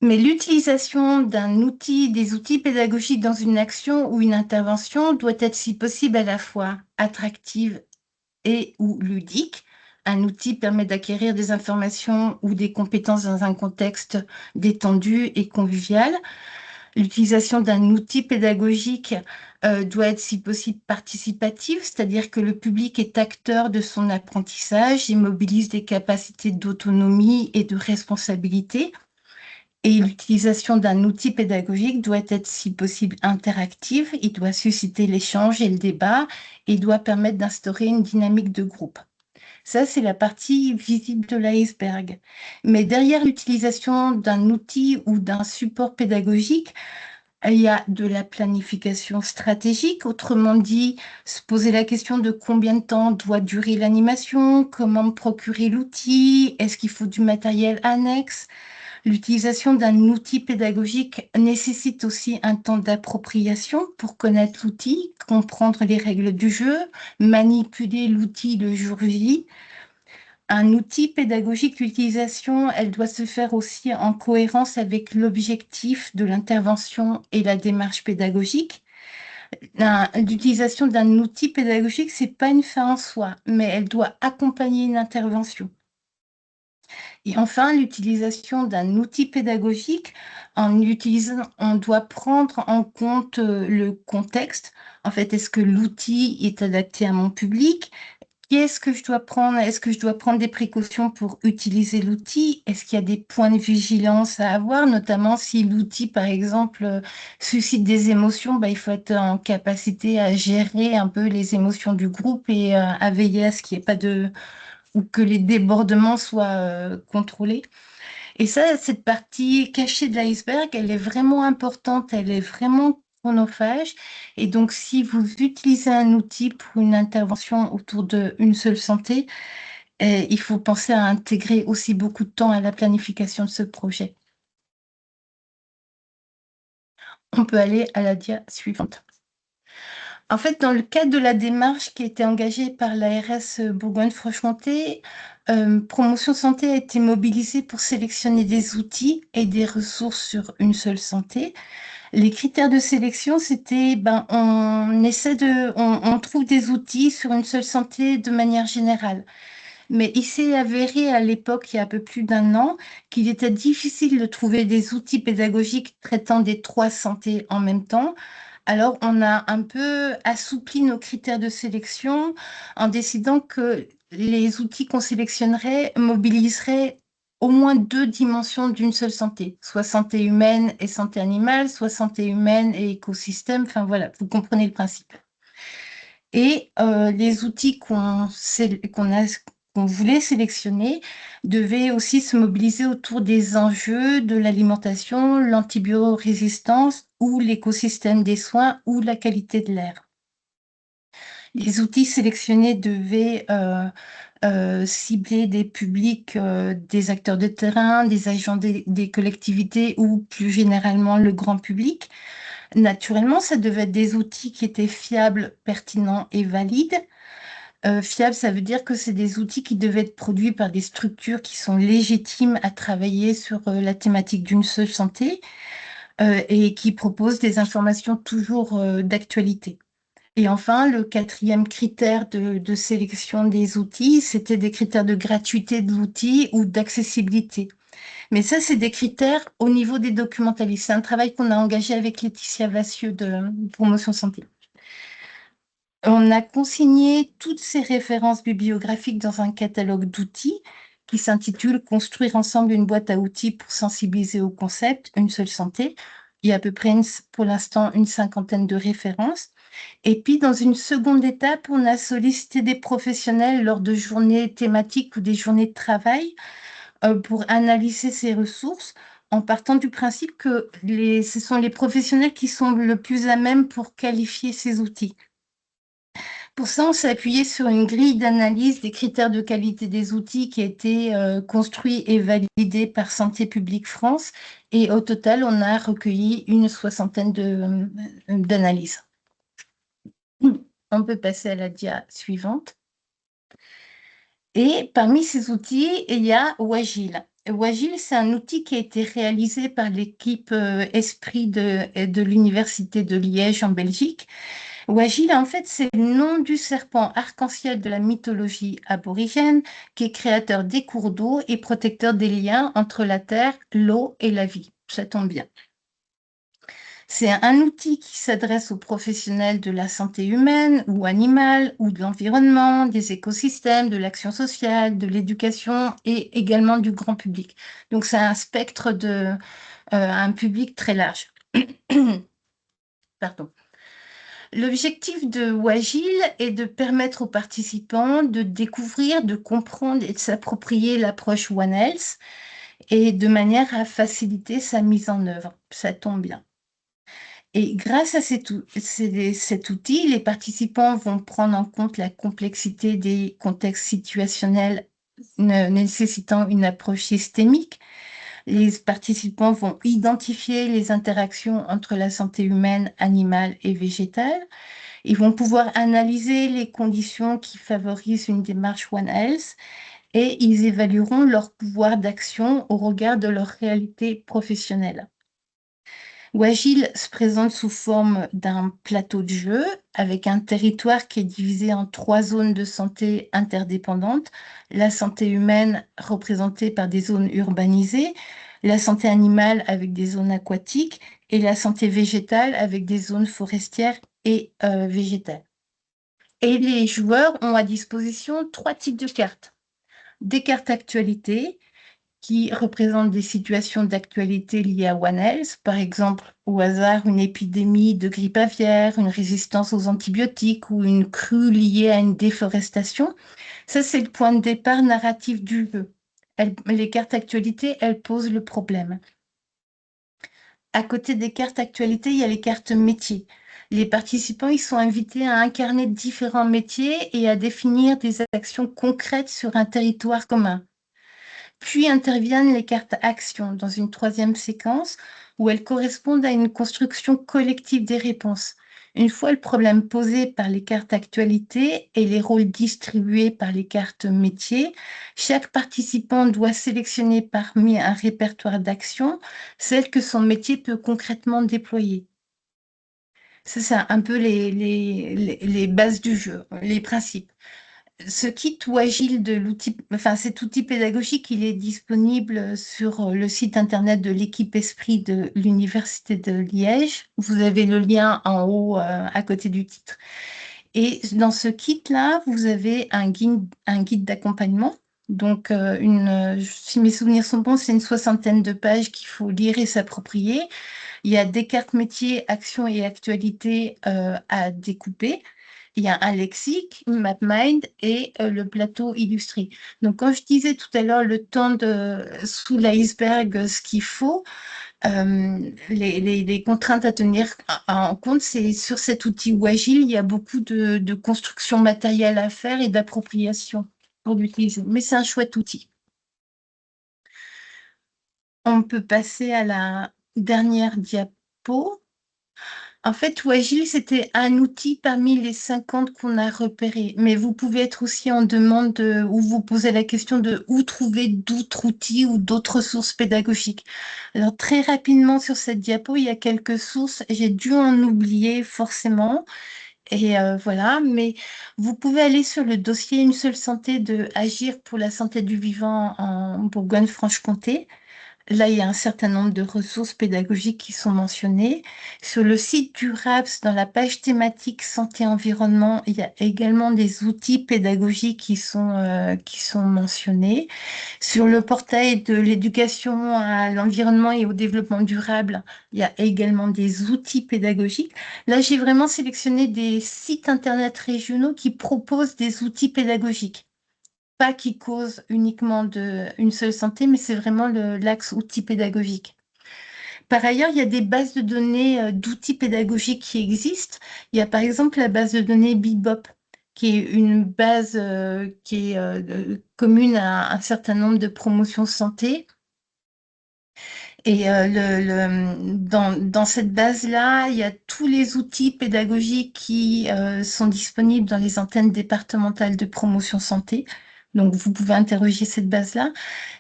Mais l'utilisation des outils pédagogiques dans une action ou une intervention doit être, si possible, à la fois attractive et ou ludique. Un outil permet d'acquérir des informations ou des compétences dans un contexte détendu et convivial. L'utilisation d'un outil pédagogique doit être, si possible, participative, c'est-à-dire que le public est acteur de son apprentissage et mobilise des capacités d'autonomie et de responsabilité. Et l'utilisation d'un outil pédagogique doit être, si possible, interactive. Il doit susciter l'échange et le débat et doit permettre d'instaurer une dynamique de groupe. Ça, c'est la partie visible de l'iceberg. Mais derrière l'utilisation d'un outil ou d'un support pédagogique, il y a de la planification stratégique, autrement dit, se poser la question de combien de temps doit durer l'animation, comment me procurer l'outil, est-ce qu'il faut du matériel annexe. L'utilisation d'un outil pédagogique nécessite aussi un temps d'appropriation pour connaître l'outil, comprendre les règles du jeu, manipuler l'outil le jour J. Un outil pédagogique, l'utilisation, elle doit se faire aussi en cohérence avec l'objectif de l'intervention et la démarche pédagogique. L'utilisation d'un outil pédagogique, c'est pas une fin en soi, mais elle doit accompagner une intervention. Et enfin, l'utilisation d'un outil pédagogique, on doit prendre en compte le contexte. En fait, est-ce que l'outil est adapté à mon public? Qu'est-ce que je dois prendre? Est-ce que je dois prendre des précautions pour utiliser l'outil? Est-ce qu'il y a des points de vigilance à avoir, notamment si l'outil, par exemple, suscite des émotions, il faut être en capacité à gérer un peu les émotions du groupe et à veiller à ce qu'il n'y ait pas ou que les débordements soient contrôlés. Et ça, cette partie cachée de l'iceberg, elle est vraiment importante, elle est vraiment chronophage. Et donc, si vous utilisez un outil pour une intervention autour d'une seule santé, il faut penser à intégrer aussi beaucoup de temps à la planification de ce projet. On peut aller à la dia suivante. En fait, dans le cadre de la démarche qui a été engagée par l'ARS Bourgogne-Franche-Comté, Promotion Santé a été mobilisée pour sélectionner des outils et des ressources sur une seule santé. Les critères de sélection, c'était, on trouve des outils sur une seule santé de manière générale. Mais il s'est avéré à l'époque, il y a un peu plus d'1 an, qu'il était difficile de trouver des outils pédagogiques traitant des 3 santés en même temps. Alors, on a un peu assoupli nos critères de sélection en décidant que les outils qu'on sélectionnerait mobiliseraient au moins 2 dimensions d'une seule santé, soit santé humaine et santé animale, soit santé humaine et écosystème. Enfin voilà, vous comprenez le principe. Et les outils qu'on voulait sélectionner devaient aussi se mobiliser autour des enjeux de l'alimentation, l'antibiorésistance ou l'écosystème des soins ou la qualité de l'air. Les outils sélectionnés devaient cibler des publics, des acteurs de terrain, des agents des collectivités ou plus généralement le grand public. Naturellement, ça devait être des outils qui étaient fiables, pertinents et valides. Fiable, ça veut dire que c'est des outils qui devaient être produits par des structures qui sont légitimes à travailler sur la thématique d'une seule santé et qui proposent des informations toujours d'actualité. Et enfin, le 4e critère de sélection des outils, c'était des critères de gratuité de l'outil ou d'accessibilité. Mais ça, c'est des critères au niveau des documentalistes. C'est un travail qu'on a engagé avec Laetitia Vassieux de Promotion Santé. On a consigné toutes ces références bibliographiques dans un catalogue d'outils qui s'intitule « Construire ensemble une boîte à outils pour sensibiliser au concept, une seule santé ». Il y a à peu près, pour l'instant, une 50aine de références. Et puis, dans une seconde étape, on a sollicité des professionnels lors de journées thématiques ou des journées de travail pour analyser ces ressources en partant du principe que ce sont les professionnels qui sont le plus à même pour qualifier ces outils. Pour ça, on s'est appuyé sur une grille d'analyse des critères de qualité des outils qui a été construit et validé par Santé publique France. Et au total, on a recueilli une 60aine d'analyses. On peut passer à la dia suivante. Et parmi ces outils, il y a Wagil. Wagil, c'est un outil qui a été réalisé par l'équipe Esprit de l'Université de Liège en Belgique. Wagil, en fait, c'est le nom du serpent arc-en-ciel de la mythologie aborigène qui est créateur des cours d'eau et protecteur des liens entre la terre, l'eau et la vie. Ça tombe bien. C'est un outil qui s'adresse aux professionnels de la santé humaine ou animale ou de l'environnement, des écosystèmes, de l'action sociale, de l'éducation et également du grand public. Donc, c'est un spectre un public très large. Pardon. L'objectif de Wagil est de permettre aux participants de découvrir, de comprendre et de s'approprier l'approche One Health et de manière à faciliter sa mise en œuvre. Ça tombe bien. Et grâce à cet outil, les participants vont prendre en compte la complexité des contextes situationnels nécessitant une approche systémique. Les participants vont identifier les interactions entre la santé humaine, animale et végétale. Ils vont pouvoir analyser les conditions qui favorisent une démarche One Health et ils évalueront leur pouvoir d'action au regard de leur réalité professionnelle. Wagil se présente sous forme d'un plateau de jeu avec un territoire qui est divisé en 3 zones de santé interdépendantes. La santé humaine représentée par des zones urbanisées, la santé animale avec des zones aquatiques et la santé végétale avec des zones forestières et végétales. Et les joueurs ont à disposition 3 types de cartes. Des cartes actualité, qui représentent des situations d'actualité liées à One Health, par exemple au hasard une épidémie de grippe aviaire, une résistance aux antibiotiques ou une crue liée à une déforestation. Ça, c'est le point de départ narratif du jeu. Les cartes actualité, elles posent le problème. À côté des cartes actualité, il y a les cartes métiers. Les participants, ils sont invités à incarner différents métiers et à définir des actions concrètes sur un territoire commun. Puis interviennent les cartes actions dans une 3e séquence où elles correspondent à une construction collective des réponses. Une fois le problème posé par les cartes actualité et les rôles distribués par les cartes métiers, chaque participant doit sélectionner parmi un répertoire d'actions celle que son métier peut concrètement déployer. Ça, c'est un peu les bases du jeu, les principes. Ce kit Wagil de l'outil, cet outil pédagogique, il est disponible sur le site internet de l'équipe Esprit de l'Université de Liège. Vous avez le lien en haut à côté du titre. Et dans ce kit-là, vous avez un guide d'accompagnement. Donc, si mes souvenirs sont bons, c'est une 60aine de pages qu'il faut lire et s'approprier. Il y a des cartes métiers, actions et actualités à découper. Il y a un lexique, une MapMind et le plateau illustré. Donc, quand je disais tout à l'heure le temps sous l'iceberg, ce qu'il faut, les contraintes à tenir en compte, c'est sur cet outil Wagile, il y a beaucoup de construction matérielle à faire et d'appropriation pour l'utiliser. Mais c'est un chouette outil. On peut passer à la dernière diapo. En fait, Wagile, c'était un outil parmi les 50 qu'on a repérés. Mais vous pouvez être aussi en demande ou vous posez la question de où trouver d'autres outils ou d'autres sources pédagogiques. Alors, très rapidement sur cette diapo, il y a quelques sources. J'ai dû en oublier forcément. Et voilà, mais vous pouvez aller sur le dossier Une seule santé de Agir pour la santé du vivant en Bourgogne-Franche-Comté. Là, il y a un certain nombre de ressources pédagogiques qui sont mentionnées. Sur le site du RAPS, dans la page thématique santé-environnement, il y a également des outils pédagogiques qui sont mentionnés. Sur le portail de l'éducation à l'environnement et au développement durable, il y a également des outils pédagogiques. Là, j'ai vraiment sélectionné des sites internet régionaux qui proposent des outils pédagogiques, pas qui cause uniquement une seule santé, mais c'est vraiment l'axe outil pédagogique. Par ailleurs, il y a des bases de données d'outils pédagogiques qui existent. Il y a par exemple la base de données Bebop, qui est une base qui est commune à un certain nombre de promotions santé. Et dans cette base-là, il y a tous les outils pédagogiques qui sont disponibles dans les antennes départementales de promotion santé. Donc, vous pouvez interroger cette base-là.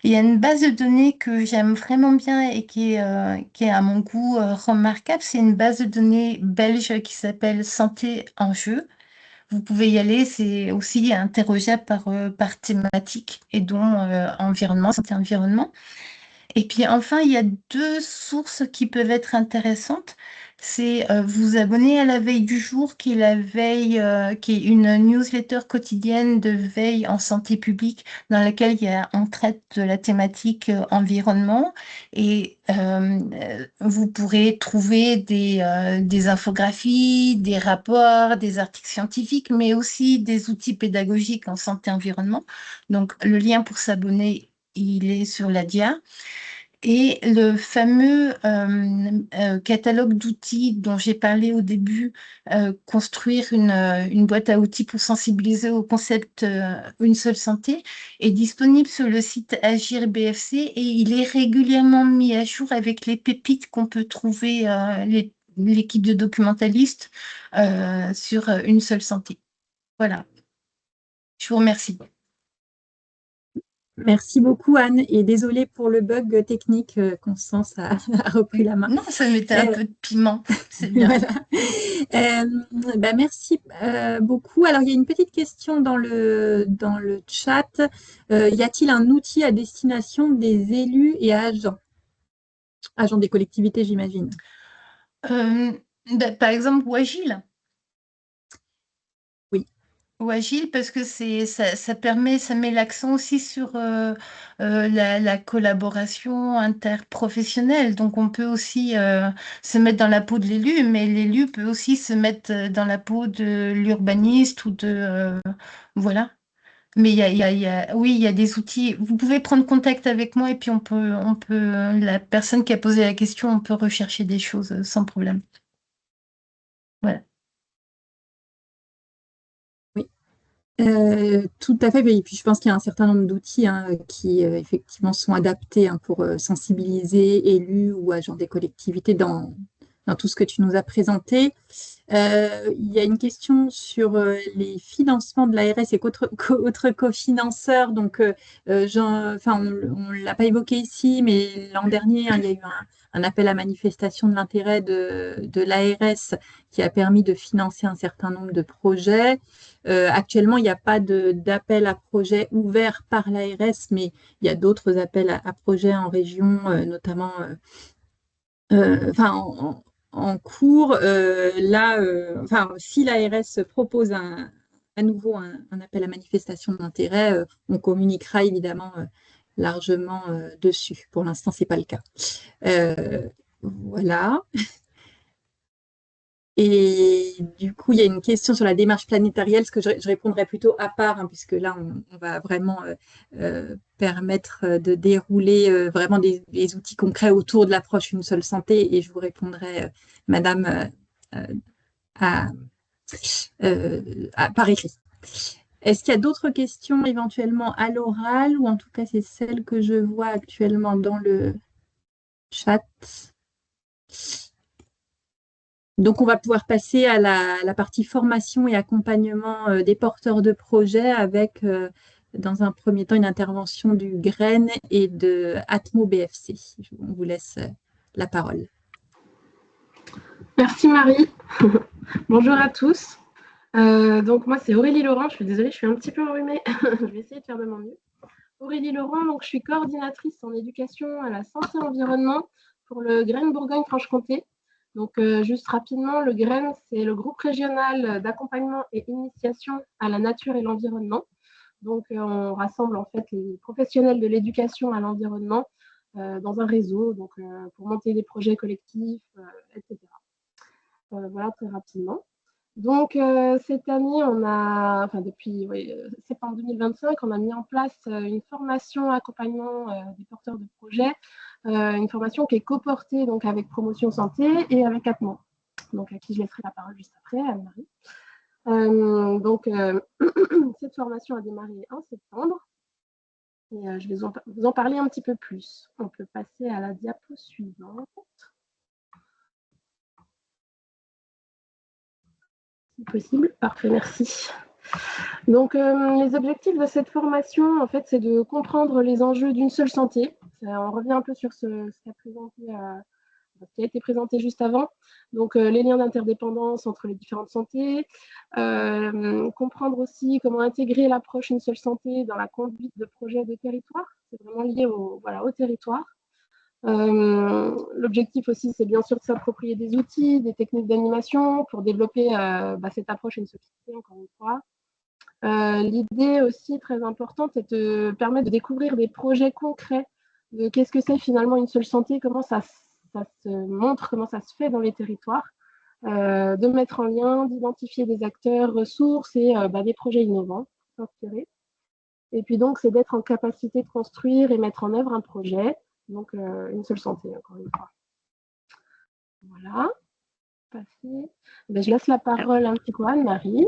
Il y a une base de données que j'aime vraiment bien et qui est à mon goût remarquable. C'est une base de données belge qui s'appelle Santé en jeu. Vous pouvez y aller, c'est aussi interrogeable par thématique et dont environnement, santé environnement. Et puis enfin, il y a deux sources qui peuvent être intéressantes. C'est vous abonner à la veille du jour, qui est la veille, qui est une newsletter quotidienne de veille en santé publique, dans laquelle on traite de la thématique environnement. Et vous pourrez trouver des infographies, des rapports, des articles scientifiques, mais aussi des outils pédagogiques en santé environnement. Donc le lien pour s'abonner, il est sur la dia. Et le fameux catalogue d'outils dont j'ai parlé au début, construire une boîte à outils pour sensibiliser au concept Une seule santé, est disponible sur le site Agir BFC et il est régulièrement mis à jour avec les pépites qu'on peut trouver, l'équipe de documentalistes, sur Une seule santé. Voilà. Je vous remercie. Merci beaucoup, Anne, et désolée pour le bug technique. Constance a repris la main. Non, ça mettait un peu de piment, c'est bien. Voilà. Merci beaucoup. Alors, il y a une petite question dans le chat. Y a-t-il un outil à destination des élus et agents des collectivités, j'imagine? Par exemple, Wagile. Oui. Agile parce que ça met l'accent aussi sur la collaboration interprofessionnelle. Donc on peut aussi se mettre dans la peau de l'élu, mais l'élu peut aussi se mettre dans la peau de l'urbaniste ou voilà. Mais oui, il y a des outils. Vous pouvez prendre contact avec moi et puis la personne qui a posé la question, on peut rechercher des choses sans problème. Voilà. Tout à fait. Et puis, je pense qu'il y a un certain nombre d'outils qui, effectivement, sont adaptés pour sensibiliser élus ou agents des collectivités dans tout ce que tu nous as présenté. Il y a une question sur les financements de l'ARS et qu'autres cofinanceurs. Donc, on ne l'a pas évoqué ici, mais l'an dernier, il y a eu un appel à manifestation de l'intérêt de l'ARS qui a permis de financer un certain nombre de projets. Actuellement, il n'y a pas d'appel à projet ouvert par l'ARS, mais il y a d'autres appels à projets en région, notamment en cours. Si l'ARS propose un à nouveau un appel à manifestation d'intérêt, on communiquera évidemment largement dessus. Pour l'instant, ce n'est pas le cas. Voilà. Et du coup, il y a une question sur la démarche planétarielle, ce que je répondrai plutôt à part, hein, puisque là, on va vraiment permettre de dérouler vraiment des outils concrets autour de l'approche Une seule santé, et je vous répondrai, Madame, par écrit. Est-ce qu'il y a d'autres questions éventuellement à l'oral, ou en tout cas, c'est celle que je vois actuellement dans le chat? Donc, on va pouvoir passer à la partie formation et accompagnement des porteurs de projets avec, dans un premier temps, une intervention du GREN et de Atmo BFC. On vous laisse la parole. Merci Marie. Bonjour à tous. Donc moi, c'est Aurélie Laurent. Je suis désolée, je suis un petit peu enrhumée. Je vais essayer de faire de mon mieux. Aurélie Laurent, donc je suis coordinatrice en éducation à la santé et environnement pour le GREN Bourgogne-Franche-Comté. Donc, juste rapidement, le GREN, c'est le groupe régional d'accompagnement et initiation à la nature et l'environnement. Donc, on rassemble en fait les professionnels de l'éducation à l'environnement dans un réseau, donc, pour monter des projets collectifs, etc. Voilà, très rapidement. Donc, cette année, depuis septembre 2025, on a mis en place une formation accompagnement des porteurs de projets, une formation qui est coportée donc, avec Promotion Santé et avec Atmo, donc à qui je laisserai la parole juste après, Anne-Marie. Cette formation a démarré en septembre et je vais vous en parler un petit peu plus. On peut passer à la diapo suivante. Possible. Parfait, merci. Donc, les objectifs de cette formation, en fait, c'est de comprendre les enjeux d'une seule santé. On revient un peu sur ce qui a été présenté juste avant. Donc, les liens d'interdépendance entre les différentes santé. Comprendre aussi comment intégrer l'approche Une seule santé dans la conduite de projets de territoire. C'est vraiment lié au territoire. L'objectif aussi, c'est bien sûr de s'approprier des outils, des techniques d'animation pour développer cette approche Une seule santé, encore une fois. L'idée aussi très importante est de permettre de découvrir des projets concrets de qu'est-ce que c'est finalement Une seule santé, comment ça se montre, comment ça se fait dans les territoires, de mettre en lien, d'identifier des acteurs, ressources et des projets innovants, s'inspirer. Et puis donc, c'est d'être en capacité de construire et mettre en œuvre un projet, donc Une seule santé, encore une fois. Voilà. Je laisse la parole un petit peu à Anne-Marie.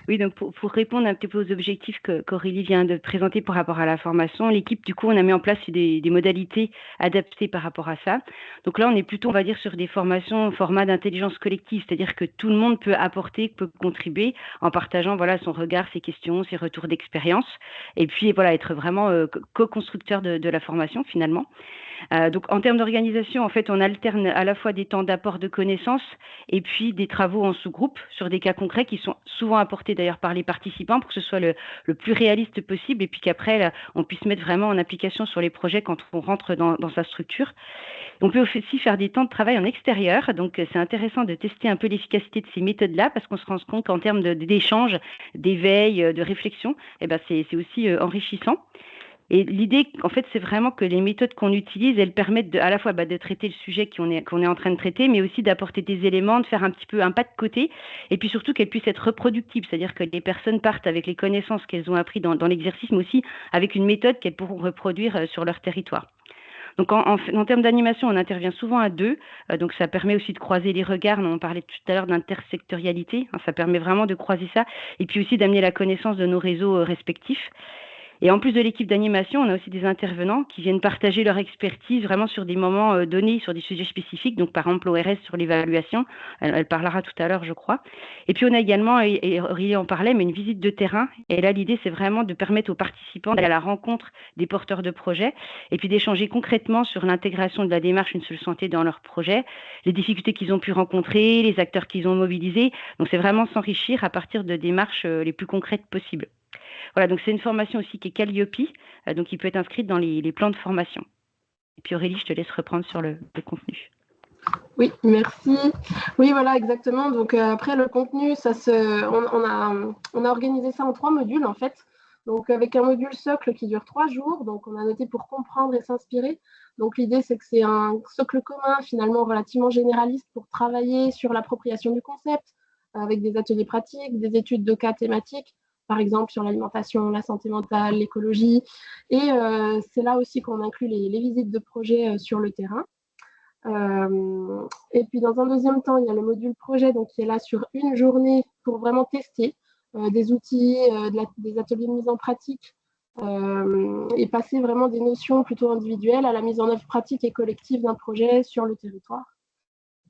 Oui, donc pour répondre un petit peu aux objectifs qu'Aurélie vient de présenter par rapport à la formation, l'équipe, du coup, on a mis en place des modalités adaptées par rapport à ça. Donc là, on est plutôt, on va dire, sur des formations au format d'intelligence collective, c'est-à-dire que tout le monde peut apporter, peut contribuer en partageant voilà, son regard, ses questions, ses retours d'expérience, et puis voilà, être vraiment co-constructeur de la formation finalement. Donc en termes d'organisation, en fait, on alterne à la fois des temps d'apport de connaissances et puis des travaux en sous-groupe sur des cas concrets qui sont souvent apportés d'ailleurs par les participants pour que ce soit le plus réaliste possible et puis qu'après, là, on puisse mettre vraiment en application sur les projets quand on rentre dans sa structure. On peut aussi faire des temps de travail en extérieur, donc c'est intéressant de tester un peu l'efficacité de ces méthodes-là parce qu'on se rend compte qu'en termes d'échange, d'éveil, de réflexion, c'est aussi enrichissant. Et l'idée, en fait, c'est vraiment que les méthodes qu'on utilise, elles permettent à la fois de traiter le sujet qu'on est en train de traiter, mais aussi d'apporter des éléments, de faire un petit peu un pas de côté, et puis surtout qu'elles puissent être reproductibles, c'est-à-dire que les personnes partent avec les connaissances qu'elles ont apprises dans l'exercice, mais aussi avec une méthode qu'elles pourront reproduire sur leur territoire. Donc en termes d'animation, on intervient souvent à deux, donc ça permet aussi de croiser les regards. On parlait tout à l'heure d'intersectorialité, ça permet vraiment de croiser ça, et puis aussi d'amener la connaissance de nos réseaux respectifs. Et en plus de l'équipe d'animation, on a aussi des intervenants qui viennent partager leur expertise vraiment sur des moments donnés, sur des sujets spécifiques. Donc, par exemple, l'ORS sur l'évaluation, elle parlera tout à l'heure, je crois. Et puis, on a également, et Aurélie en parlait, mais une visite de terrain. Et là, l'idée, c'est vraiment de permettre aux participants d'aller à la rencontre des porteurs de projets et puis d'échanger concrètement sur l'intégration de la démarche Une seule santé dans leur projet, les difficultés qu'ils ont pu rencontrer, les acteurs qu'ils ont mobilisés. Donc, c'est vraiment s'enrichir à partir de démarches les plus concrètes possibles. Voilà, donc c'est une formation aussi qui est Calliope, donc il peut être inscrite dans les plans de formation. Et puis Aurélie, je te laisse reprendre sur le contenu. Oui, merci. Oui, voilà, exactement. Donc après, le contenu, on a organisé ça en 3 modules, en fait. Donc avec un module socle qui dure 3 jours. Donc on a noté pour comprendre et s'inspirer. Donc l'idée, c'est que c'est un socle commun, finalement, relativement généraliste pour travailler sur l'appropriation du concept, avec des ateliers pratiques, des études de cas thématiques, par exemple sur l'alimentation, la santé mentale, l'écologie. Et c'est là aussi qu'on inclut les visites de projets sur le terrain. Et puis dans un deuxième temps, il y a le module projet donc, qui est là sur une journée pour vraiment tester des outils, des ateliers de mise en pratique et passer vraiment des notions plutôt individuelles à la mise en œuvre pratique et collective d'un projet sur le territoire.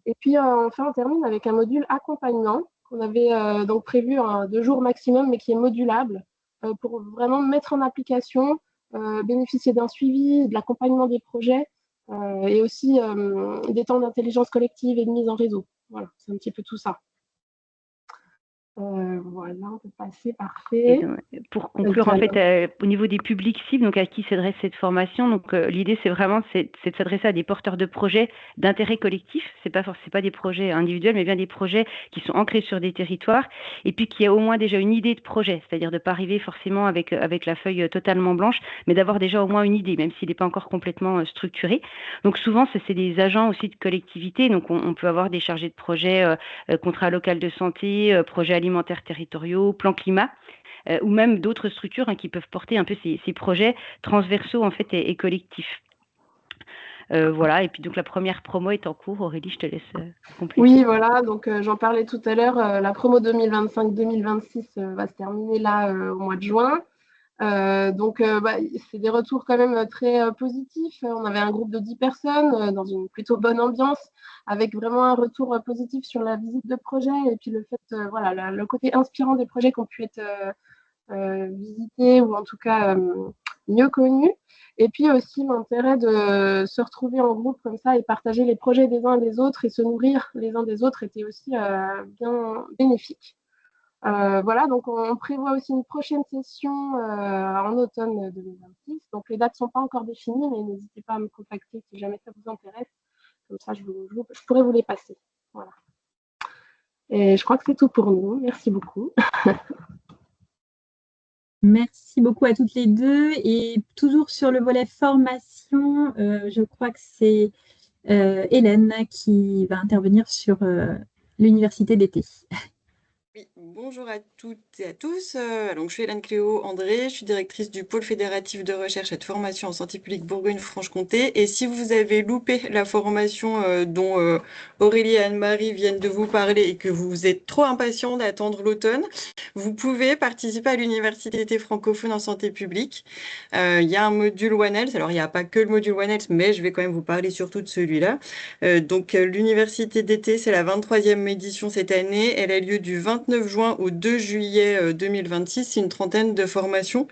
Et puis enfin, on termine avec un module accompagnement qu'on avait donc prévu 2 jours maximum, mais qui est modulable pour vraiment mettre en application, bénéficier d'un suivi, de l'accompagnement des projets et aussi des temps d'intelligence collective et de mise en réseau. Voilà, c'est un petit peu tout ça. Voilà, on peut passer, parfait. Pour conclure, en fait, au niveau des publics cibles, donc à qui s'adresse cette formation, donc l'idée c'est vraiment de s'adresser à des porteurs de projets d'intérêt collectif. C'est pas des projets individuels, mais bien des projets qui sont ancrés sur des territoires, et puis qui a au moins déjà une idée de projet, c'est-à-dire de pas arriver forcément avec la feuille totalement blanche, mais d'avoir déjà au moins une idée, même s'il n'est pas encore complètement structuré. Donc souvent, c'est des agents aussi de collectivité, donc on peut avoir des chargés de projet, contrat local de santé, projets alimentaires territoriaux, plan climat, ou même d'autres structures qui peuvent porter un peu ces projets transversaux en fait et collectifs. Voilà, et puis donc la première promo est en cours. Aurélie, je te laisse compléter. Oui, voilà, donc j'en parlais tout à l'heure, la promo 2025-2026 va se terminer là au mois de juin. Donc c'est des retours quand même très positifs. On avait un groupe de 10 personnes dans une plutôt bonne ambiance, avec vraiment un retour positif sur la visite de projet et puis le fait, voilà, le côté inspirant des projets qui ont pu être visités ou en tout cas mieux connus. Et puis aussi l'intérêt de se retrouver en groupe comme ça et partager les projets des uns et des autres et se nourrir les uns des autres était aussi bien bénéfique. Voilà, donc on prévoit aussi une prochaine session en automne 2026. Donc les dates ne sont pas encore définies, mais n'hésitez pas à me contacter si jamais ça vous intéresse. Comme ça, je pourrais vous les passer. Voilà. Et je crois que c'est tout pour nous. Merci beaucoup. Merci beaucoup à toutes les deux. Et toujours sur le volet formation, je crois que c'est Hélène qui va intervenir sur l'université d'été. Oui, bonjour à toutes et à tous. Donc, je suis Hélène Cléo André, je suis directrice du pôle fédératif de recherche et de formation en santé publique Bourgogne-Franche-Comté. Et si vous avez loupé la formation dont Aurélie et Anne-Marie viennent de vous parler et que vous êtes trop impatient d'attendre l'automne, vous pouvez participer à l'université d'été francophone en santé publique. Il y a un module One Health. Alors, il n'y a pas que le module One Health, mais je vais quand même vous parler surtout de celui-là. Donc, l'université d'été, c'est la 23e édition cette année. Elle a lieu du 29 juin au 2 juillet 2026. C'est une trentaine de formations.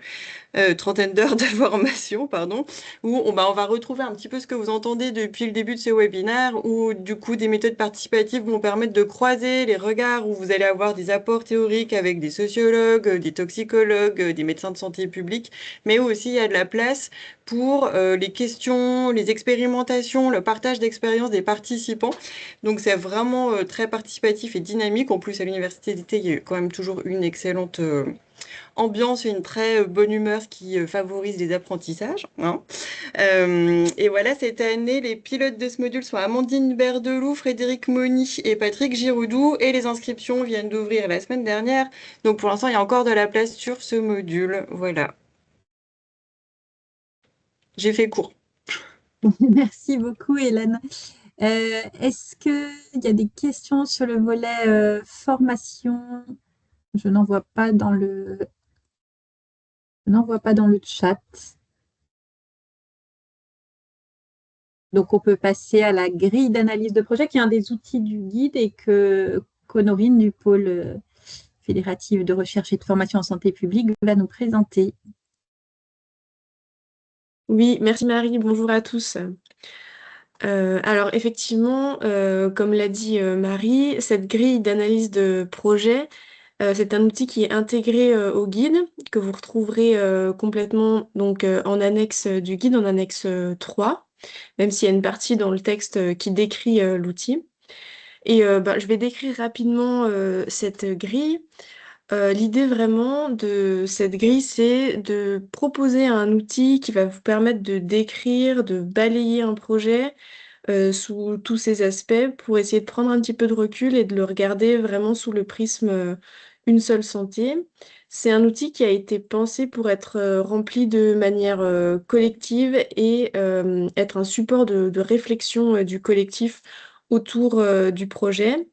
30 d'heures de formation, pardon, où on va retrouver un petit peu ce que vous entendez depuis le début de ce webinaire, où du coup des méthodes participatives vont permettre de croiser les regards, où vous allez avoir des apports théoriques avec des sociologues, des toxicologues, des médecins de santé publique, mais aussi il y a de la place pour les questions, les expérimentations, le partage d'expériences des participants. Donc c'est vraiment très participatif et dynamique. En plus, à l'université d'été, il y a quand même toujours une excellente ambiance et une très bonne humeur, ce qui favorise les apprentissages. Hein. Et voilà, cette année, les pilotes de ce module sont Amandine Berdeloup, Frédéric Moni et Patrick Giroudou. Et les inscriptions viennent d'ouvrir la semaine dernière. Donc pour l'instant, il y a encore de la place sur ce module. Voilà. J'ai fait court. Merci beaucoup, Hélène. Est-ce qu'il y a des questions sur le volet formation? Je n'en vois pas dans le chat. Donc, on peut passer à la grille d'analyse de projet, qui est un des outils du guide et qu'Honorine du pôle fédératif de recherche et de formation en santé publique va nous présenter. Oui, merci Marie, bonjour à tous. Alors effectivement, comme l'a dit Marie, cette grille d'analyse de projet, c'est un outil qui est intégré au guide, que vous retrouverez complètement donc, en annexe du guide, en annexe 3. même s'il y a une partie dans le texte qui décrit l'outil. Et je vais décrire rapidement cette grille. L'idée vraiment de cette grille, c'est de proposer un outil qui va vous permettre de décrire, de balayer un projet sous tous ses aspects pour essayer de prendre un petit peu de recul et de le regarder vraiment sous le prisme une seule santé. C'est un outil qui a été pensé pour être rempli de manière collective et être un support de réflexion du collectif autour du projet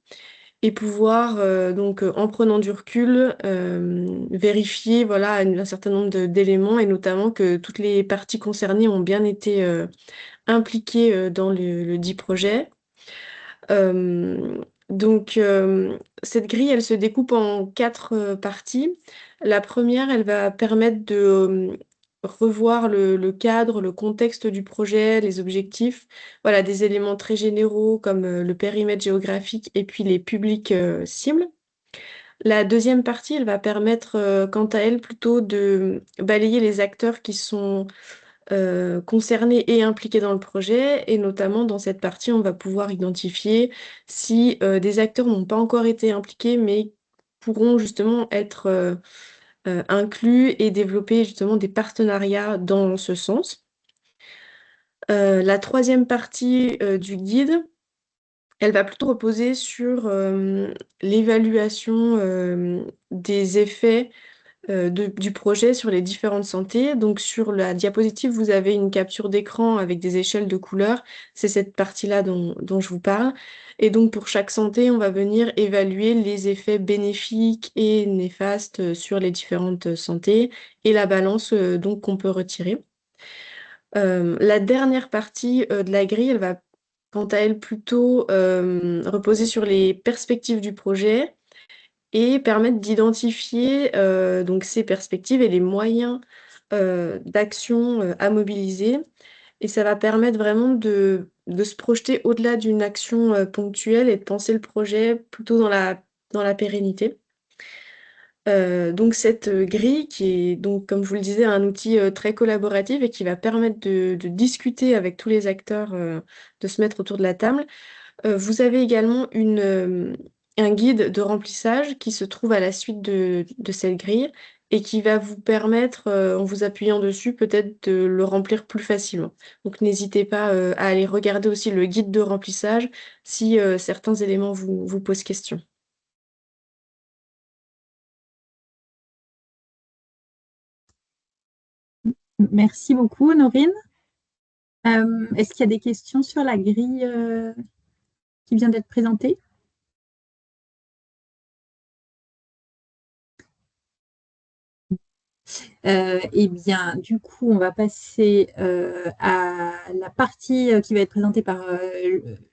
et pouvoir, en prenant du recul, vérifier voilà, un certain nombre d'éléments et notamment que toutes les parties concernées ont bien été impliquées dans le dit projet. Cette grille, elle se découpe en 4 parties. La première, elle va permettre de revoir le cadre, le contexte du projet, les objectifs, voilà, des éléments très généraux comme le périmètre géographique et puis les publics cibles. La deuxième partie, elle va permettre, quant à elle, plutôt de balayer les acteurs qui sont concernés et impliqués dans le projet. Et notamment, dans cette partie, on va pouvoir identifier si des acteurs n'ont pas encore été impliqués, mais pourront justement être inclus et développer justement des partenariats dans ce sens. La troisième partie du guide, elle va plutôt reposer sur l'évaluation des effets du projet sur les différentes santé. Donc sur la diapositive, vous avez une capture d'écran avec des échelles de couleurs. C'est cette partie-là dont je vous parle. Et donc pour chaque santé, on va venir évaluer les effets bénéfiques et néfastes sur les différentes santé et la balance donc qu'on peut retirer. La dernière partie de la grille, elle va quant à elle plutôt reposer sur les perspectives du projet et permettre d'identifier donc ces perspectives et les moyens d'action à mobiliser. Et ça va permettre vraiment de se projeter au-delà d'une action ponctuelle et de penser le projet plutôt dans la pérennité. Donc cette grille qui est donc, comme je vous le disais, un outil très collaboratif et qui va permettre de discuter avec tous les acteurs, de se mettre autour de la table. Vous avez également un guide de remplissage qui se trouve à la suite de cette grille et qui va vous permettre, en vous appuyant dessus, peut-être de le remplir plus facilement. Donc n'hésitez pas à aller regarder aussi le guide de remplissage si certains éléments vous posent question. Merci beaucoup, Norine. Est-ce qu'il y a des questions sur la grille qui vient d'être présentée? Eh bien, du coup, on va passer à la partie qui va être présentée par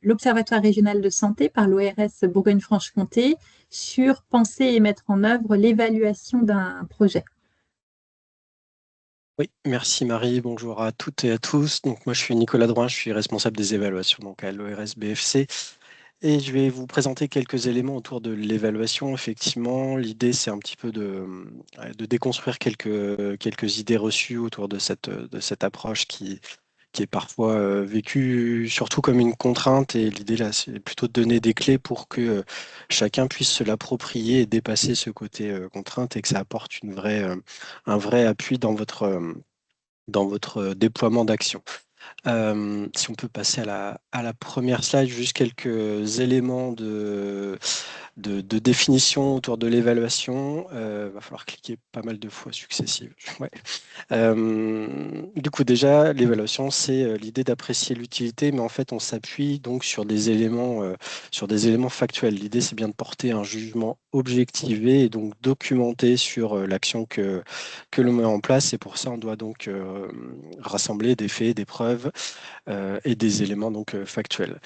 l'Observatoire régional de santé, par l'ORS Bourgogne-Franche-Comté, sur penser et mettre en œuvre l'évaluation d'un projet. Oui, merci Marie, bonjour à toutes et à tous. Donc moi je suis Nicolas Drouin, je suis responsable des évaluations donc à l'ORS BFC et je vais vous présenter quelques éléments autour de l'évaluation. Effectivement, l'idée c'est un petit peu de déconstruire quelques idées reçues autour de cette approche qui est parfois vécue surtout comme une contrainte et l'idée là c'est plutôt de donner des clés pour que chacun puisse se l'approprier et dépasser ce côté contrainte et que ça apporte un vrai appui dans votre déploiement d'action. Si on peut passer à la première slide, juste quelques éléments de définition autour de l'évaluation. Va falloir cliquer pas mal de fois successives. Ouais. Du coup, déjà, l'évaluation, c'est l'idée d'apprécier l'utilité, mais en fait, on s'appuie donc sur des éléments factuels. L'idée, c'est bien de porter un jugement objectivé et donc documenté sur l'action que l'on met en place. Et pour ça, on doit donc rassembler des faits, des preuves et des éléments donc factuels.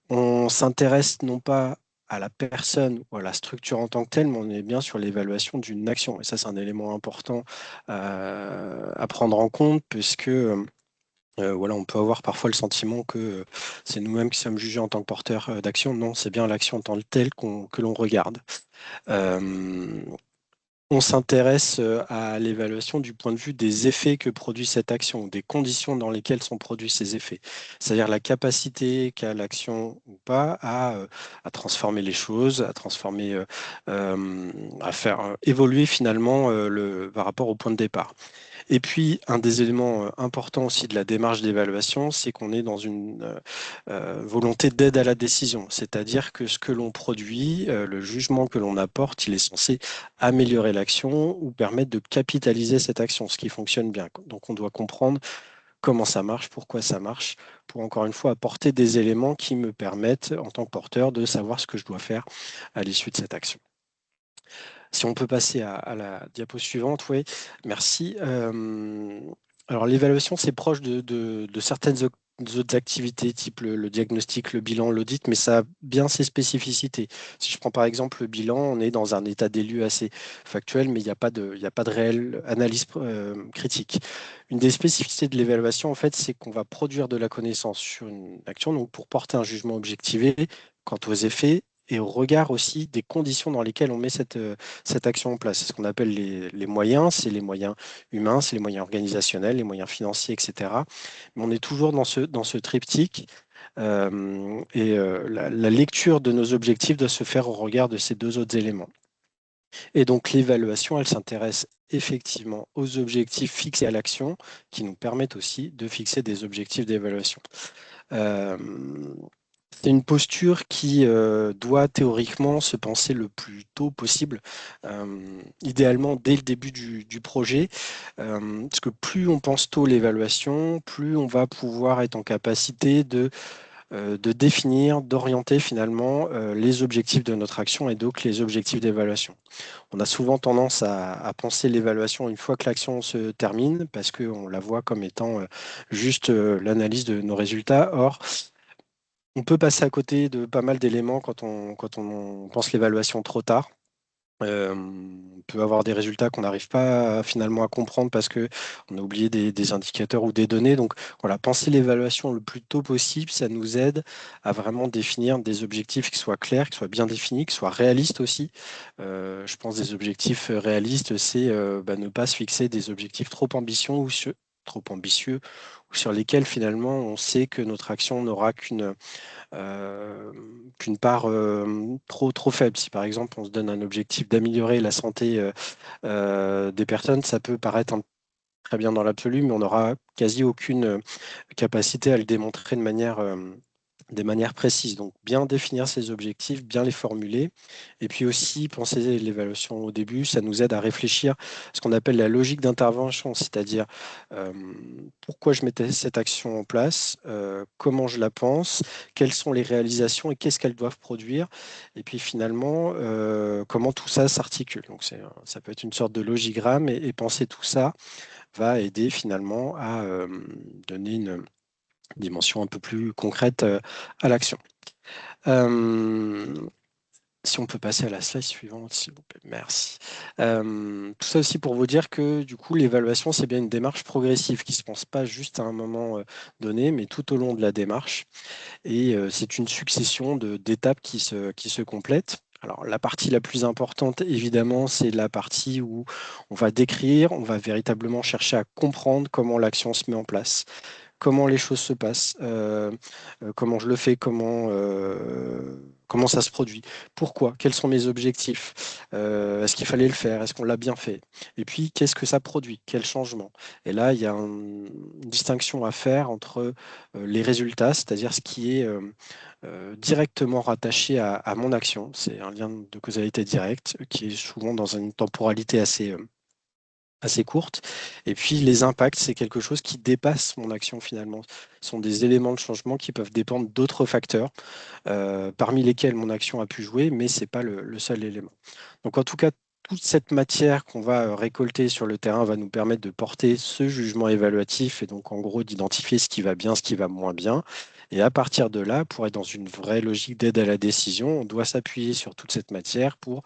On s'intéresse non pas à la personne ou à la structure en tant que telle, mais on est bien sur l'évaluation d'une action. Et ça, c'est un élément important à prendre en compte, puisque voilà, on peut avoir parfois le sentiment que c'est nous-mêmes qui sommes jugés en tant que porteurs d'action. Non, c'est bien l'action en tant que telle que l'on regarde. on s'intéresse à l'évaluation du point de vue des effets que produit cette action, des conditions dans lesquelles sont produits ces effets. C'est-à-dire la capacité qu'a l'action ou pas à transformer les choses, à transformer, à faire évoluer finalement par rapport au point de départ. Et puis, un des éléments importants aussi de la démarche d'évaluation, c'est qu'on est dans une volonté d'aide à la décision. C'est-à-dire que ce que l'on produit, le jugement que l'on apporte, il est censé améliorer l'action ou permettre de capitaliser cette action, ce qui fonctionne bien. Donc, on doit comprendre comment ça marche, pourquoi ça marche, pour encore une fois apporter des éléments qui me permettent, en tant que porteur, de savoir ce que je dois faire à l'issue de cette action. Si on peut passer à la diapo suivante, oui, merci. Alors l'évaluation, c'est proche de certaines autres activités, type le diagnostic, le bilan, l'audit, mais ça a bien ses spécificités. Si je prends par exemple le bilan, on est dans un état des lieux assez factuel, mais il n'y a pas de réelle analyse critique. Une des spécificités de l'évaluation, en fait, c'est qu'on va produire de la connaissance sur une action, donc pour porter un jugement objectivé quant aux effets et au regard aussi des conditions dans lesquelles on met cette action en place. C'est ce qu'on appelle les moyens, c'est les moyens humains, c'est les moyens organisationnels, les moyens financiers, etc. Mais on est toujours dans ce triptyque la lecture de nos objectifs doit se faire au regard de ces deux autres éléments. Et donc l'évaluation, elle s'intéresse effectivement aux objectifs fixés à l'action qui nous permettent aussi de fixer des objectifs d'évaluation. C'est une posture qui doit théoriquement se penser le plus tôt possible, idéalement dès le début du projet, parce que plus on pense tôt l'évaluation, plus on va pouvoir être en capacité de définir, d'orienter finalement les objectifs de notre action et donc les objectifs d'évaluation. On a souvent tendance à penser l'évaluation une fois que l'action se termine, parce qu'on la voit comme étant juste l'analyse de nos résultats. Or, on peut passer à côté de pas mal d'éléments quand on pense l'évaluation trop tard. On peut avoir des résultats qu'on n'arrive pas finalement à comprendre parce qu'on a oublié des indicateurs ou des données. Donc voilà, penser l'évaluation le plus tôt possible, ça nous aide à vraiment définir des objectifs qui soient clairs, qui soient bien définis, qui soient réalistes aussi. Je pense des objectifs réalistes, c'est ne pas se fixer des objectifs trop ambitieux ou sur lesquels finalement on sait que notre action n'aura qu'une part trop faible. Si par exemple on se donne un objectif d'améliorer la santé des personnes, ça peut paraître très bien dans l'absolu, mais on n'aura quasi aucune capacité à le démontrer de manière précise. Donc bien définir ses objectifs, bien les formuler, et puis aussi penser l'évaluation au début, ça nous aide à réfléchir à ce qu'on appelle la logique d'intervention, c'est-à-dire pourquoi je mettais cette action en place, comment je la pense, quelles sont les réalisations et qu'est-ce qu'elles doivent produire, et puis finalement comment tout ça s'articule. Donc ça peut être une sorte de logigramme, et penser tout ça va aider finalement à donner une dimension un peu plus concrète à l'action. Si on peut passer à la slide suivante, s'il vous plaît. Merci. Tout ça aussi pour vous dire que du coup, l'évaluation, c'est bien une démarche progressive qui ne se pense pas juste à un moment donné, mais tout au long de la démarche. Et c'est une succession d'étapes qui se complètent. Alors, la partie la plus importante, évidemment, c'est la partie où on va décrire, on va véritablement chercher à comprendre comment l'action se met en place, comment les choses se passent, comment je le fais, comment ça se produit, pourquoi, quels sont mes objectifs, est-ce qu'il fallait le faire, est-ce qu'on l'a bien fait, et puis qu'est-ce que ça produit, quel changement. Et là, il y a une distinction à faire entre les résultats, c'est-à-dire ce qui est directement rattaché à mon action, c'est un lien de causalité direct qui est souvent dans une temporalité assez courte. Et puis les impacts, c'est quelque chose qui dépasse mon action finalement. Ce sont des éléments de changement qui peuvent dépendre d'autres facteurs, parmi lesquels mon action a pu jouer, mais ce n'est pas le seul élément. Donc en tout cas, toute cette matière qu'on va récolter sur le terrain va nous permettre de porter ce jugement évaluatif et donc en gros d'identifier ce qui va bien, ce qui va moins bien. Et à partir de là, pour être dans une vraie logique d'aide à la décision, on doit s'appuyer sur toute cette matière pour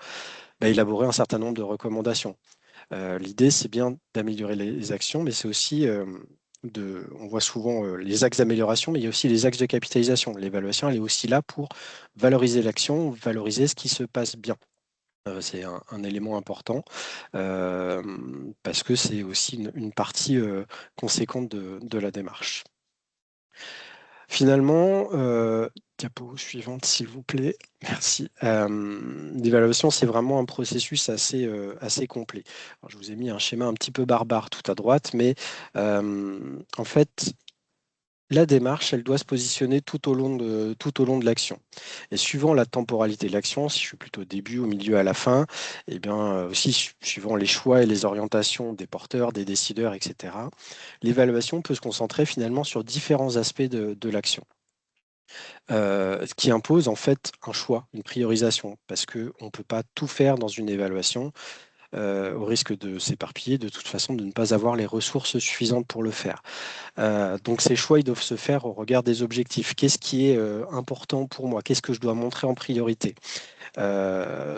élaborer un certain nombre de recommandations. L'idée, c'est bien d'améliorer les actions, mais c'est aussi on voit souvent les axes d'amélioration, mais il y a aussi les axes de capitalisation. L'évaluation, elle est aussi là pour valoriser l'action, valoriser ce qui se passe bien. C'est un élément important parce que c'est aussi une partie conséquente de la démarche. Finalement, diapo suivante, s'il vous plaît. Merci. L'évaluation, c'est vraiment un processus assez complet. Alors, je vous ai mis un schéma un petit peu barbare tout à droite, mais en fait, la démarche, elle doit se positionner tout au long de l'action. Et suivant la temporalité de l'action, si je suis plutôt au début, au milieu, à la fin, et bien aussi suivant les choix et les orientations des porteurs, des décideurs, etc., l'évaluation peut se concentrer finalement sur différents aspects de l'action. Ce qui impose en fait un choix, une priorisation, parce qu'on ne peut pas tout faire dans une évaluation, au risque de s'éparpiller, de toute façon, de ne pas avoir les ressources suffisantes pour le faire. Donc ces choix, ils doivent se faire au regard des objectifs. Qu'est-ce qui est important pour moi? Qu'est-ce que je dois montrer en priorité?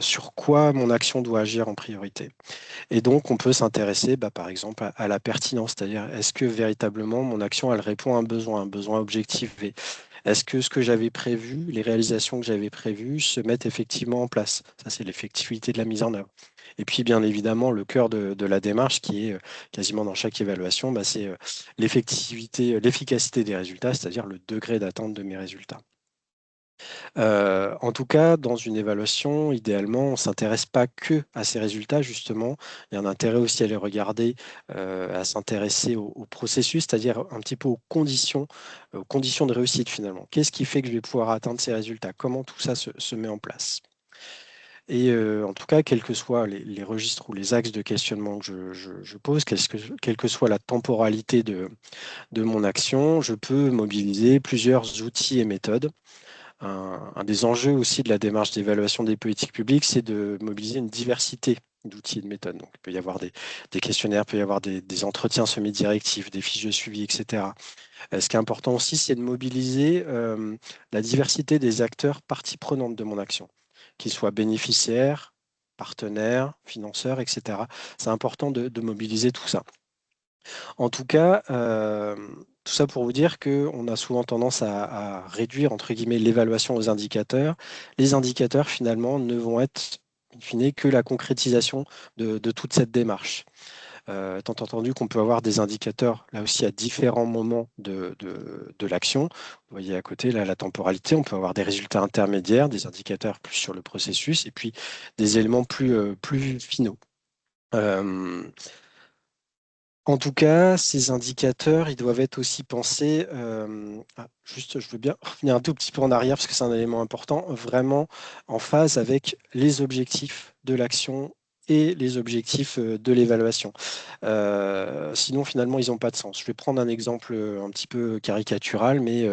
Sur quoi mon action doit agir en priorité? Et donc, on peut s'intéresser, par exemple, à la pertinence, c'est-à-dire est-ce que véritablement mon action, elle répond à un besoin objectivé? Est-ce que ce que j'avais prévu, les réalisations que j'avais prévues se mettent effectivement en place? Ça, c'est l'effectivité de la mise en œuvre. Et puis, bien évidemment, le cœur de la démarche, qui est quasiment dans chaque évaluation, c'est l'effectivité, l'efficacité des résultats, c'est-à-dire le degré d'atteinte de mes résultats. En tout cas, dans une évaluation, idéalement, on ne s'intéresse pas que à ces résultats, justement. Il y a un intérêt aussi à les regarder, à s'intéresser au processus, c'est-à-dire un petit peu aux conditions de réussite finalement. Qu'est-ce qui fait que je vais pouvoir atteindre ces résultats? Comment tout ça se met en place? Et en tout cas, quels que soient les registres ou les axes de questionnement que je pose, quelle que soit la temporalité de mon action, je peux mobiliser plusieurs outils et méthodes. Un des enjeux aussi de la démarche d'évaluation des politiques publiques, c'est de mobiliser une diversité d'outils et de méthodes. Donc, il peut y avoir des questionnaires, il peut y avoir des entretiens semi-directifs, des fiches de suivi, etc. Ce qui est important aussi, c'est de mobiliser la diversité des acteurs parties prenantes de mon action, qu'ils soient bénéficiaires, partenaires, financeurs, etc. C'est important de mobiliser tout ça. En tout cas, tout ça pour vous dire qu'on a souvent tendance à réduire, entre guillemets, l'évaluation aux indicateurs. Les indicateurs, finalement, ne vont être, in fine, que la concrétisation de toute cette démarche. Étant entendu qu'on peut avoir des indicateurs, là aussi, à différents moments de l'action. Vous voyez à côté, là, la temporalité, on peut avoir des résultats intermédiaires, des indicateurs plus sur le processus, et puis des éléments plus finaux. En tout cas, ces indicateurs, ils doivent être aussi pensés, juste, je veux bien revenir un tout petit peu en arrière parce que c'est un élément important, vraiment en phase avec les objectifs de l'action et les objectifs de l'évaluation. Sinon, finalement, ils n'ont pas de sens. Je vais prendre un exemple un petit peu caricatural, mais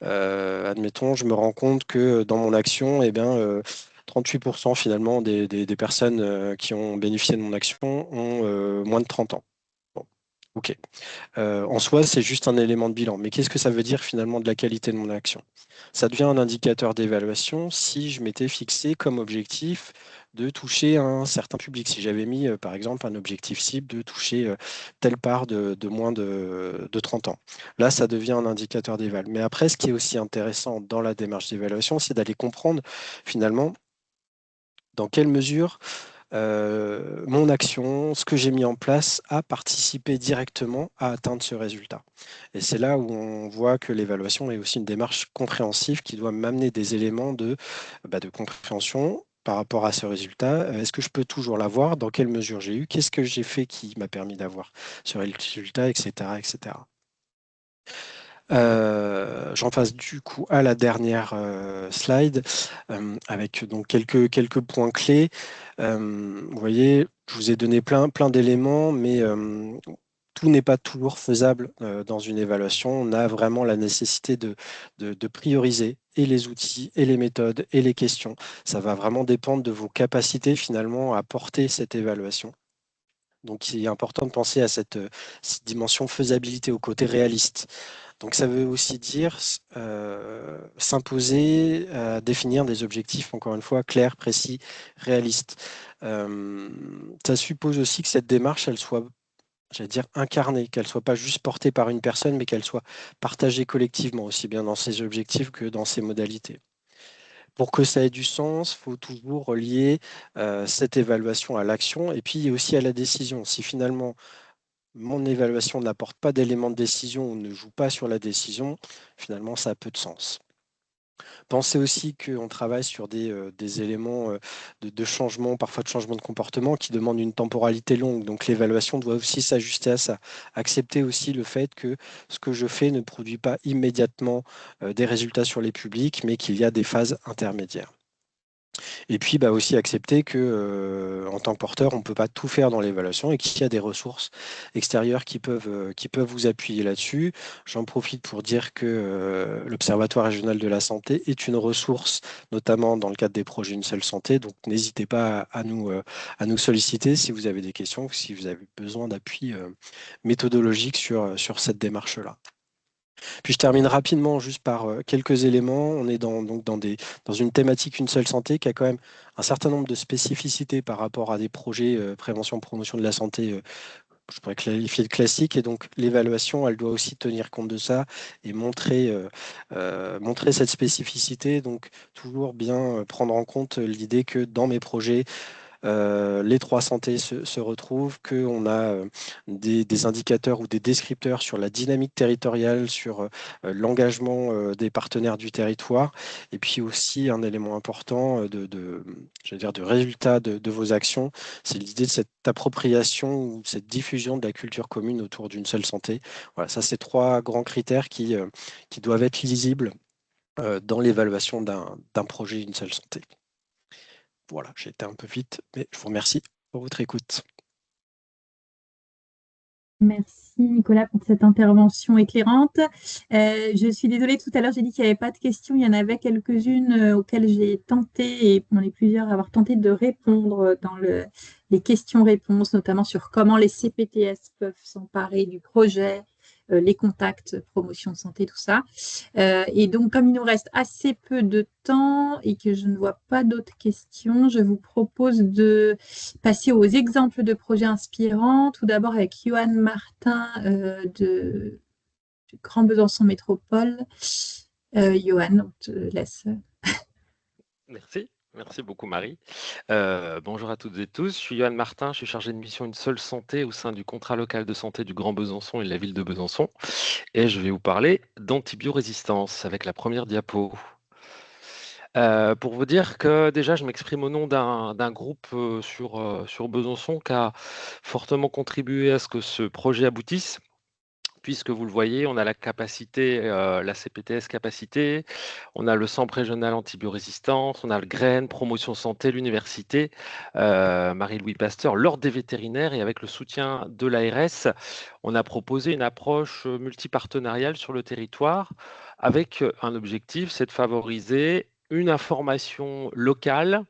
admettons, je me rends compte que dans mon action, 38% finalement des personnes qui ont bénéficié de mon action ont moins de 30 ans. Ok. En soi, c'est juste un élément de bilan. Mais qu'est-ce que ça veut dire finalement de la qualité de mon action? Ça devient un indicateur d'évaluation si je m'étais fixé comme objectif de toucher un certain public. Si j'avais mis, par exemple, un objectif cible de toucher telle part de moins de 30 ans. Là, ça devient un indicateur d'éval. Mais après, ce qui est aussi intéressant dans la démarche d'évaluation, c'est d'aller comprendre finalement dans quelle mesure mon action, ce que j'ai mis en place a participé directement à atteindre ce résultat. Et c'est là où on voit que l'évaluation est aussi une démarche compréhensive qui doit m'amener des éléments de compréhension par rapport à ce résultat. Est-ce que je peux toujours l'avoir? Dans quelle mesure j'ai eu? Qu'est-ce que j'ai fait qui m'a permis d'avoir ce résultat, etc., etc. J'en passe du coup à la dernière slide avec donc quelques points clés. Vous voyez, je vous ai donné plein d'éléments, mais tout n'est pas toujours faisable dans une évaluation. On a vraiment la nécessité de prioriser et les outils, et les méthodes, et les questions. Ça va vraiment dépendre de vos capacités finalement à porter cette évaluation. Donc, il est important de penser à cette dimension faisabilité, au côté réaliste. Donc, ça veut aussi dire s'imposer à définir des objectifs, encore une fois, clairs, précis, réalistes. Ça suppose aussi que cette démarche, elle soit, j'allais dire, incarnée, qu'elle ne soit pas juste portée par une personne, mais qu'elle soit partagée collectivement, aussi bien dans ses objectifs que dans ses modalités. pour que ça ait du sens, il faut toujours relier cette évaluation à l'action et puis aussi à la décision. Si finalement mon évaluation n'apporte pas d'éléments de décision ou ne joue pas sur la décision, finalement ça a peu de sens. Pensez aussi qu'on travaille sur des éléments de changement, parfois de changement de comportement, qui demandent une temporalité longue. Donc l'évaluation doit aussi s'ajuster à ça. Accepter aussi le fait que ce que je fais ne produit pas immédiatement des résultats sur les publics, mais qu'il y a des phases intermédiaires. Et puis aussi accepter que en tant que porteur, on ne peut pas tout faire dans l'évaluation et qu'il y a des ressources extérieures qui peuvent vous appuyer là-dessus. J'en profite pour dire que l'Observatoire régional de la santé est une ressource, notamment dans le cadre des projets Une seule santé. Donc n'hésitez pas à nous solliciter si vous avez des questions, si vous avez besoin d'appui méthodologique sur cette démarche-là. Puis je termine rapidement juste par quelques éléments. On est donc dans une thématique Une seule santé qui a quand même un certain nombre de spécificités par rapport à des projets prévention, promotion de la santé, je pourrais qualifier de classiques. Et donc l'évaluation, elle doit aussi tenir compte de ça et montrer cette spécificité. Donc toujours bien prendre en compte l'idée que dans mes projets, les trois santé se retrouvent, qu'on a des indicateurs ou des descripteurs sur la dynamique territoriale, sur l'engagement des partenaires du territoire, et puis aussi un élément important de résultat de vos actions, c'est l'idée de cette appropriation ou cette diffusion de la culture commune autour d'une seule santé. Voilà, ça c'est trois grands critères qui doivent être lisibles dans l'évaluation d'un projet Une seule santé. Voilà, j'ai été un peu vite, mais je vous remercie pour votre écoute. Merci Nicolas pour cette intervention éclairante. Je suis désolée, tout à l'heure j'ai dit qu'il n'y avait pas de questions, il y en avait quelques-unes auxquelles j'ai tenté, et on est plusieurs à avoir tenté de répondre dans les questions-réponses, notamment sur comment les CPTS peuvent s'emparer du projet, les contacts, promotion santé, tout ça. Et donc, comme il nous reste assez peu de temps et que je ne vois pas d'autres questions, je vous propose de passer aux exemples de projets inspirants. Tout d'abord avec Johan Martin du Grand Besançon Métropole. Johan, on te laisse. Merci beaucoup Marie. Bonjour à toutes et tous, je suis Johan Martin, je suis chargé de mission Une seule santé au sein du contrat local de santé du Grand Besançon et de la ville de Besançon. Et je vais vous parler d'antibiorésistance avec la première diapo. Pour vous dire que déjà, je m'exprime au nom d'un groupe sur Besançon qui a fortement contribué à ce que ce projet aboutisse. Puisque vous le voyez, on a la capacité, la CPTS capacité, on a le centre régional antibiorésistance, on a le GRAIN, promotion santé, l'université, Marie-Louis Pasteur, l'ordre des vétérinaires, et avec le soutien de l'ARS, on a proposé une approche multipartenariale sur le territoire avec un objectif, c'est de favoriser une information locale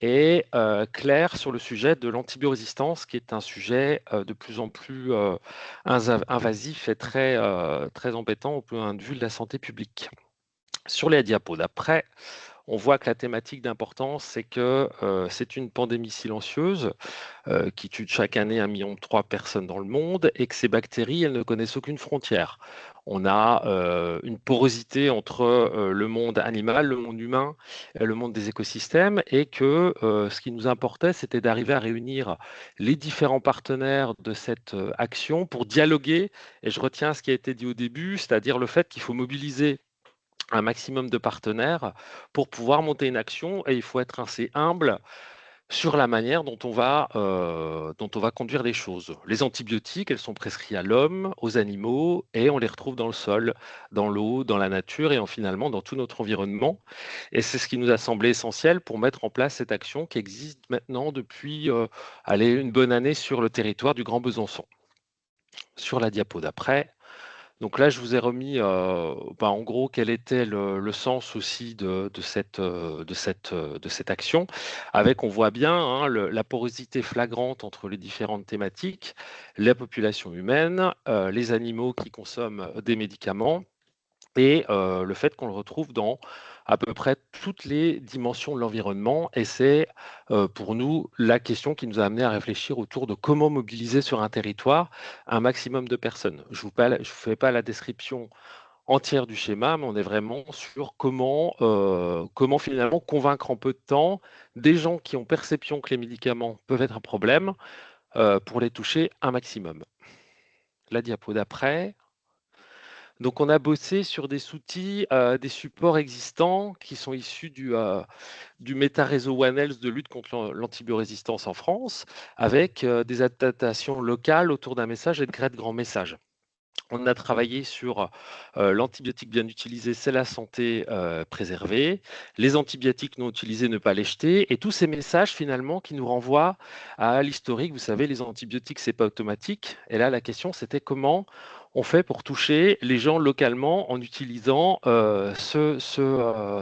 et claire sur le sujet de l'antibiorésistance, qui est un sujet de plus en plus invasif et très embêtant au point de vue de la santé publique. Sur les diapos d'après, on voit que la thématique d'importance, c'est que c'est une pandémie silencieuse qui tue chaque année 1,3 million de personnes dans le monde, et que ces bactéries, elles ne connaissent aucune frontière. On a une porosité entre le monde animal, le monde humain, le monde des écosystèmes, et que ce qui nous importait, c'était d'arriver à réunir les différents partenaires de cette action pour dialoguer. Et je retiens ce qui a été dit au début, c'est-à-dire le fait qu'il faut mobiliser un maximum de partenaires pour pouvoir monter une action, et il faut être assez humble sur la manière dont on va conduire les choses. Les antibiotiques, elles sont prescrits à l'homme, aux animaux, et on les retrouve dans le sol, dans l'eau, dans la nature, et finalement dans tout notre environnement. Et c'est ce qui nous a semblé essentiel pour mettre en place cette action qui existe maintenant depuis une bonne année sur le territoire du Grand Besançon. Sur la diapo d'après, donc là, je vous ai remis en gros quel était le sens aussi de cette action. Avec, on voit bien la porosité flagrante entre les différentes thématiques, la population humaine, les animaux qui consomment des médicaments, et le fait qu'on le retrouve dans à peu près toutes les dimensions de l'environnement. Et c'est pour nous la question qui nous a amené à réfléchir autour de comment mobiliser sur un territoire un maximum de personnes. Je ne vous fais pas la description entière du schéma, mais on est vraiment sur comment finalement convaincre en peu de temps des gens qui ont perception que les médicaments peuvent être un problème pour les toucher un maximum. La diapo d'après. Donc, on a bossé sur des outils, des supports existants qui sont issus du méta-réseau One Health de lutte contre l'antibiorésistance en France, avec des adaptations locales autour d'un message et de grands messages. On a travaillé sur l'antibiotique bien utilisé, c'est la santé préservée, les antibiotiques non utilisés, ne pas les jeter, et tous ces messages finalement qui nous renvoient à l'historique. Vous savez, les antibiotiques, c'est pas automatique. Et là, la question, c'était comment on fait pour toucher les gens localement en utilisant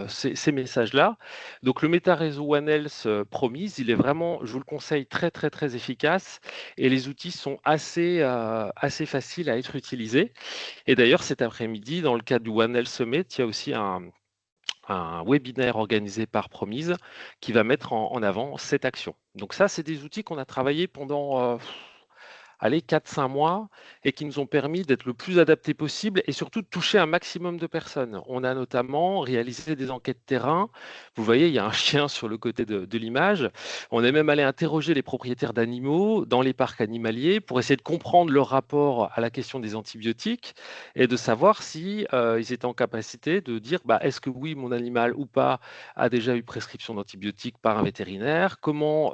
ces messages-là. Donc, le méta-réseau One Health Promise, il est vraiment, je vous le conseille, très, très, très efficace. Et les outils sont assez faciles à être utilisés. Et d'ailleurs, cet après-midi, dans le cadre du One Health Summit, il y a aussi un webinaire organisé par Promise qui va mettre en avant cette action. Donc ça, c'est des outils qu'on a travaillé pendant 4-5 mois et qui nous ont permis d'être le plus adaptés possible et surtout de toucher un maximum de personnes. On a notamment réalisé des enquêtes terrain. Vous voyez, il y a un chien sur le côté de l'image. On est même allé interroger les propriétaires d'animaux dans les parcs animaliers pour essayer de comprendre leur rapport à la question des antibiotiques et de savoir si ils étaient en capacité de dire est-ce que oui, mon animal ou pas a déjà eu prescription d'antibiotiques par un vétérinaire, comment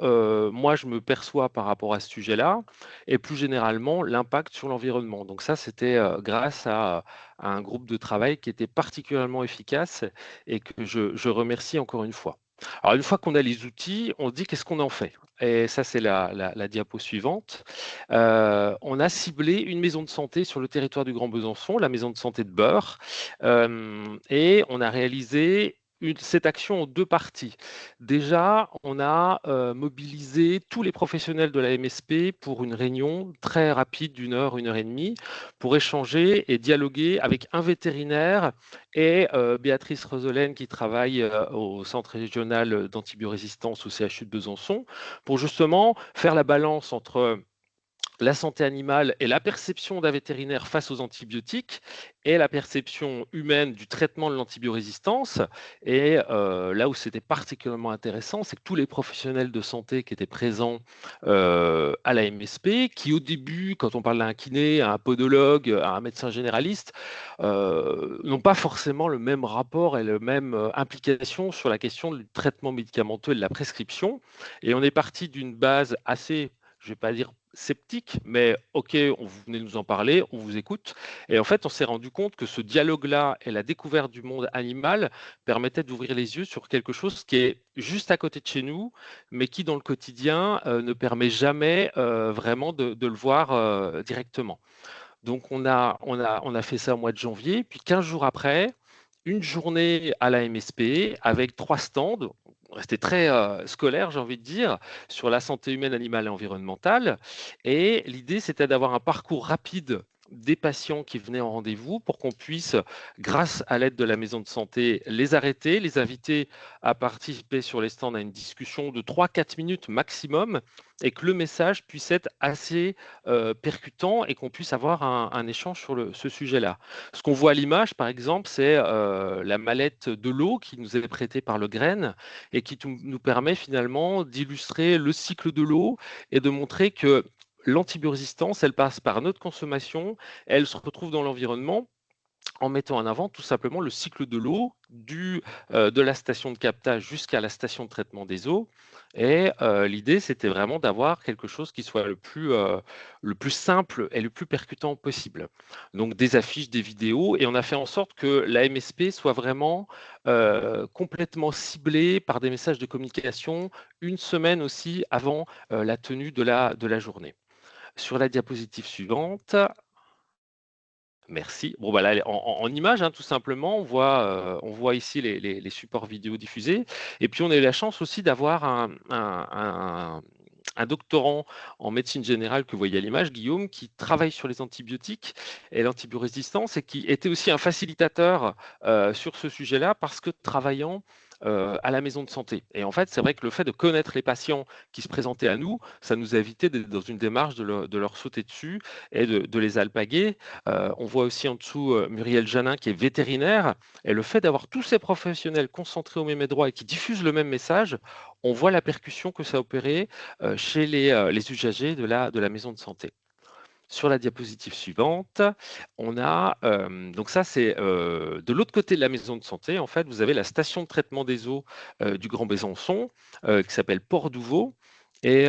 moi je me perçois par rapport à ce sujet-là, et plus généralement l'impact sur l'environnement. Donc ça, c'était grâce à un groupe de travail qui était particulièrement efficace et que je remercie encore une fois. Alors, une fois qu'on a les outils, on se dit qu'est-ce qu'on en fait? Et ça, c'est la diapo suivante. On a ciblé une maison de santé sur le territoire du Grand Besançon, la maison de santé de Beurre, et on a réalisé cette action en 2 parties. Déjà, on a mobilisé tous les professionnels de la MSP pour une réunion très rapide d'1 heure, 1 heure et demie, pour échanger et dialoguer avec un vétérinaire et Béatrice Roselaine qui travaille au Centre régional d'antibiorésistance au CHU de Besançon, pour justement faire la balance entre la santé animale et la perception d'un vétérinaire face aux antibiotiques et la perception humaine du traitement de l'antibiorésistance. Et là où c'était particulièrement intéressant, c'est que tous les professionnels de santé qui étaient présents à la MSP, qui au début, quand on parle à un kiné, à un podologue, à un médecin généraliste, n'ont pas forcément le même rapport et la même implication sur la question du traitement médicamenteux et de la prescription. Et on est parti d'une base assez, je ne vais pas dire sceptique, mais ok, vous venez nous en parler, on vous écoute. Et en fait, on s'est rendu compte que ce dialogue-là et la découverte du monde animal permettaient d'ouvrir les yeux sur quelque chose qui est juste à côté de chez nous, mais qui dans le quotidien ne permet jamais vraiment de le voir directement. Donc on a fait ça au mois de janvier, puis 15 jours après, une journée à la MSP avec 3 stands, restait très scolaire, j'ai envie de dire, sur la santé humaine, animale et environnementale. Et l'idée, c'était d'avoir un parcours rapide des patients qui venaient en rendez-vous pour qu'on puisse, grâce à l'aide de la maison de santé, les arrêter, les inviter à participer sur les stands à une discussion de 3-4 minutes maximum et que le message puisse être assez percutant et qu'on puisse avoir un échange sur ce sujet-là. Ce qu'on voit à l'image, par exemple, c'est la mallette de l'eau qui nous est prêtée par le Graine et qui nous permet finalement d'illustrer le cycle de l'eau et de montrer que l'antibiorésistance, elle passe par notre consommation, elle se retrouve dans l'environnement en mettant en avant tout simplement le cycle de l'eau de la station de captage jusqu'à la station de traitement des eaux. Et l'idée, c'était vraiment d'avoir quelque chose qui soit le plus simple et le plus percutant possible. Donc des affiches, des vidéos, et on a fait en sorte que la MSP soit vraiment complètement ciblée par des messages de communication une semaine aussi avant la tenue de la journée. Sur la diapositive suivante. Merci. Bon, là, en image, tout simplement, on voit ici les supports vidéo diffusés. Et puis, on a eu la chance aussi d'avoir un doctorant en médecine générale que vous voyez à l'image, Guillaume, qui travaille sur les antibiotiques et l'antibiorésistance et qui était aussi un facilitateur sur ce sujet-là parce que travaillant à la maison de santé. Et en fait, c'est vrai que le fait de connaître les patients qui se présentaient à nous, ça nous a évité d'être dans une démarche de leur sauter dessus et de les alpaguer. On voit aussi en dessous Muriel Janin qui est vétérinaire, et le fait d'avoir tous ces professionnels concentrés au même endroit et qui diffusent le même message, on voit la percussion que ça a opéré chez les usagers de la maison de santé. Sur la diapositive suivante, on a, donc ça c'est de l'autre côté de la maison de santé, en fait, vous avez la station de traitement des eaux du Grand Besançon, qui s'appelle Port d'Ouveau, et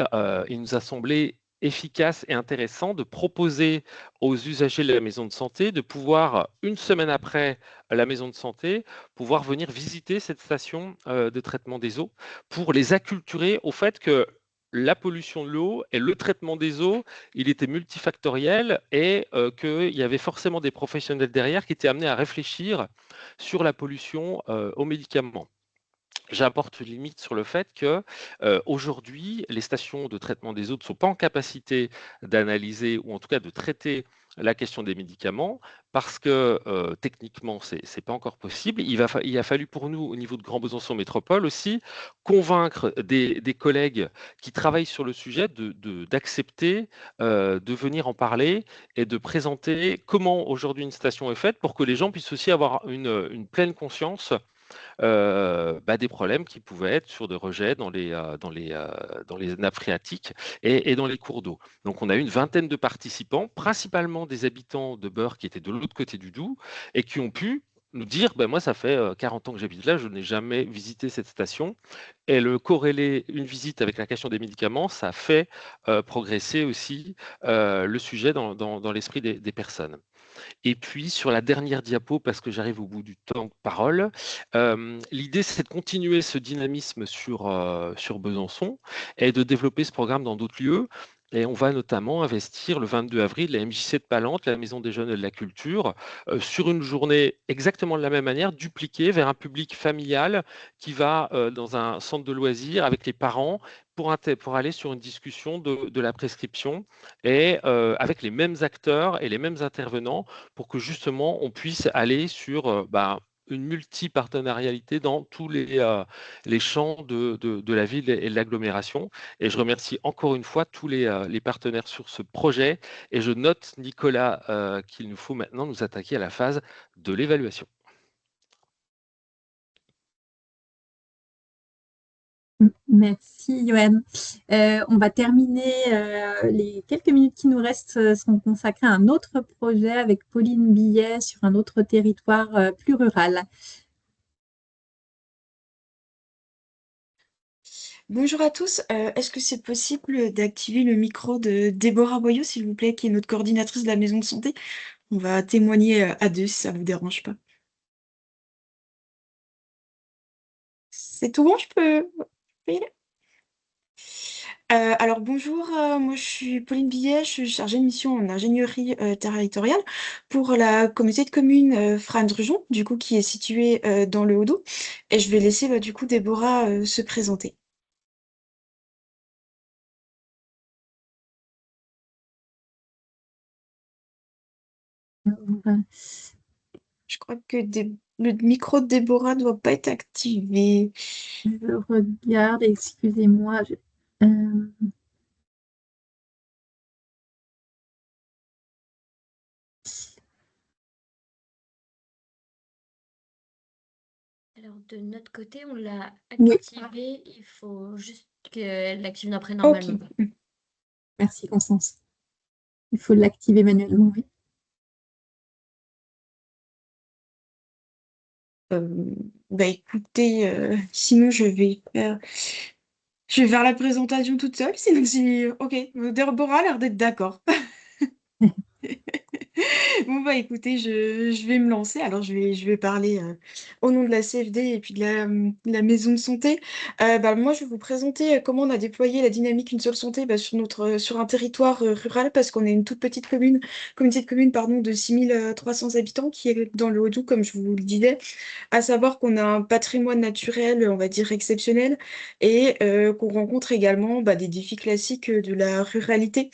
il nous a semblé efficace et intéressant de proposer aux usagers de la maison de santé de pouvoir, une semaine après la maison de santé, pouvoir venir visiter cette station de traitement des eaux pour les acculturer au fait que la pollution de l'eau et le traitement des eaux, il était multifactoriel et qu'il y avait forcément des professionnels derrière qui étaient amenés à réfléchir sur la pollution aux médicaments. J'apporte une limite sur le fait que aujourd'hui, les stations de traitement des eaux ne sont pas en capacité d'analyser ou en tout cas de traiter la question des médicaments parce que techniquement, ce n'est pas encore possible. Il a fallu pour nous, au niveau de Grand Besançon Métropole aussi, convaincre des collègues qui travaillent sur le sujet d'accepter de venir en parler et de présenter comment aujourd'hui une station est faite pour que les gens puissent aussi avoir une pleine conscience des problèmes qui pouvaient être sur des rejets dans les nappes phréatiques et dans les cours d'eau. Donc on a eu une vingtaine de participants, principalement des habitants de Beurre qui étaient de l'autre côté du Doubs et qui ont pu nous dire, moi ça fait 40 ans que j'habite là, je n'ai jamais visité cette station. Et le corréler une visite avec la question des médicaments, ça fait progresser aussi le sujet dans l'esprit des personnes. Et puis sur la dernière diapo, parce que j'arrive au bout du temps de parole, l'idée c'est de continuer ce dynamisme sur Besançon et de développer ce programme dans d'autres lieux. Et on va notamment investir le 22 avril la MJC de Palante, la Maison des Jeunes et de la Culture, sur une journée exactement de la même manière, dupliquée vers un public familial qui va dans un centre de loisirs avec les parents pour aller sur une discussion de la prescription et avec les mêmes acteurs et les mêmes intervenants pour que justement on puisse aller sur une multipartenarialité dans tous les champs de la ville et de l'agglomération. Et je remercie encore une fois tous les partenaires sur ce projet. Et je note, Nicolas, qu'il nous faut maintenant nous attaquer à la phase de l'évaluation. Merci, Yoann. On va terminer, les quelques minutes qui nous restent sont consacrées à un autre projet avec Pauline Billet sur un autre territoire plus rural. Bonjour à tous. Est-ce que c'est possible d'activer le micro de Déborah Boyau, s'il vous plaît, qui est notre coordinatrice de la maison de santé? On va témoigner à deux si ça ne vous dérange pas. C'est tout bon, je peux y aller. Alors bonjour, moi je suis Pauline Billet, je suis chargée de mission en ingénierie territoriale pour la communauté de communes Frasnes-Drugeon, du coup qui est située dans le Haut-Doubs. Et je vais laisser du coup Déborah se présenter. Je crois que le micro de Déborah ne doit pas être activé. Je regarde, excusez-moi. Alors, de notre côté, on l'a Oui. activé. Il faut juste qu'elle l'active après normalement. Ok. Merci, Constance. Il faut l'activer manuellement, oui. Écoutez, sinon je vais faire la présentation toute seule, sinon si... Ok, Déborah a l'air d'être d'accord. Bon écoutez, je vais me lancer. Alors je vais parler au nom de la CFD et puis de la maison de santé. Moi je vais vous présenter comment on a déployé la dynamique Une seule santé sur un territoire rural parce qu'on est une toute petite communauté de communes pardon, de 6300 habitants qui est dans le Haut-Doubs, comme je vous le disais. À savoir qu'on a un patrimoine naturel, on va dire, exceptionnel et qu'on rencontre également des défis classiques de la ruralité.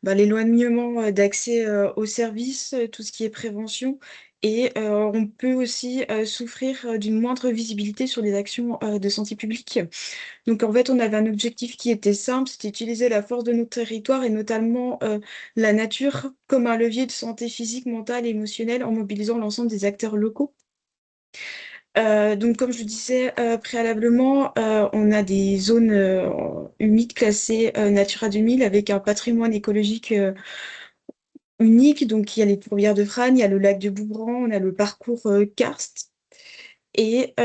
L'éloignement d'accès aux services, tout ce qui est prévention Et on peut aussi souffrir d'une moindre visibilité sur les actions de santé publique. Donc en fait, on avait un objectif qui était simple, c'était utiliser la force de notre territoire et notamment la nature comme un levier de santé physique, mentale et émotionnelle en mobilisant l'ensemble des acteurs locaux. Donc, comme je le disais préalablement, on a des zones humides classées Natura 2000 avec un patrimoine écologique unique. Donc, il y a les tourbières de Frasnes, il y a le lac de Boubran, on a le parcours karst. Et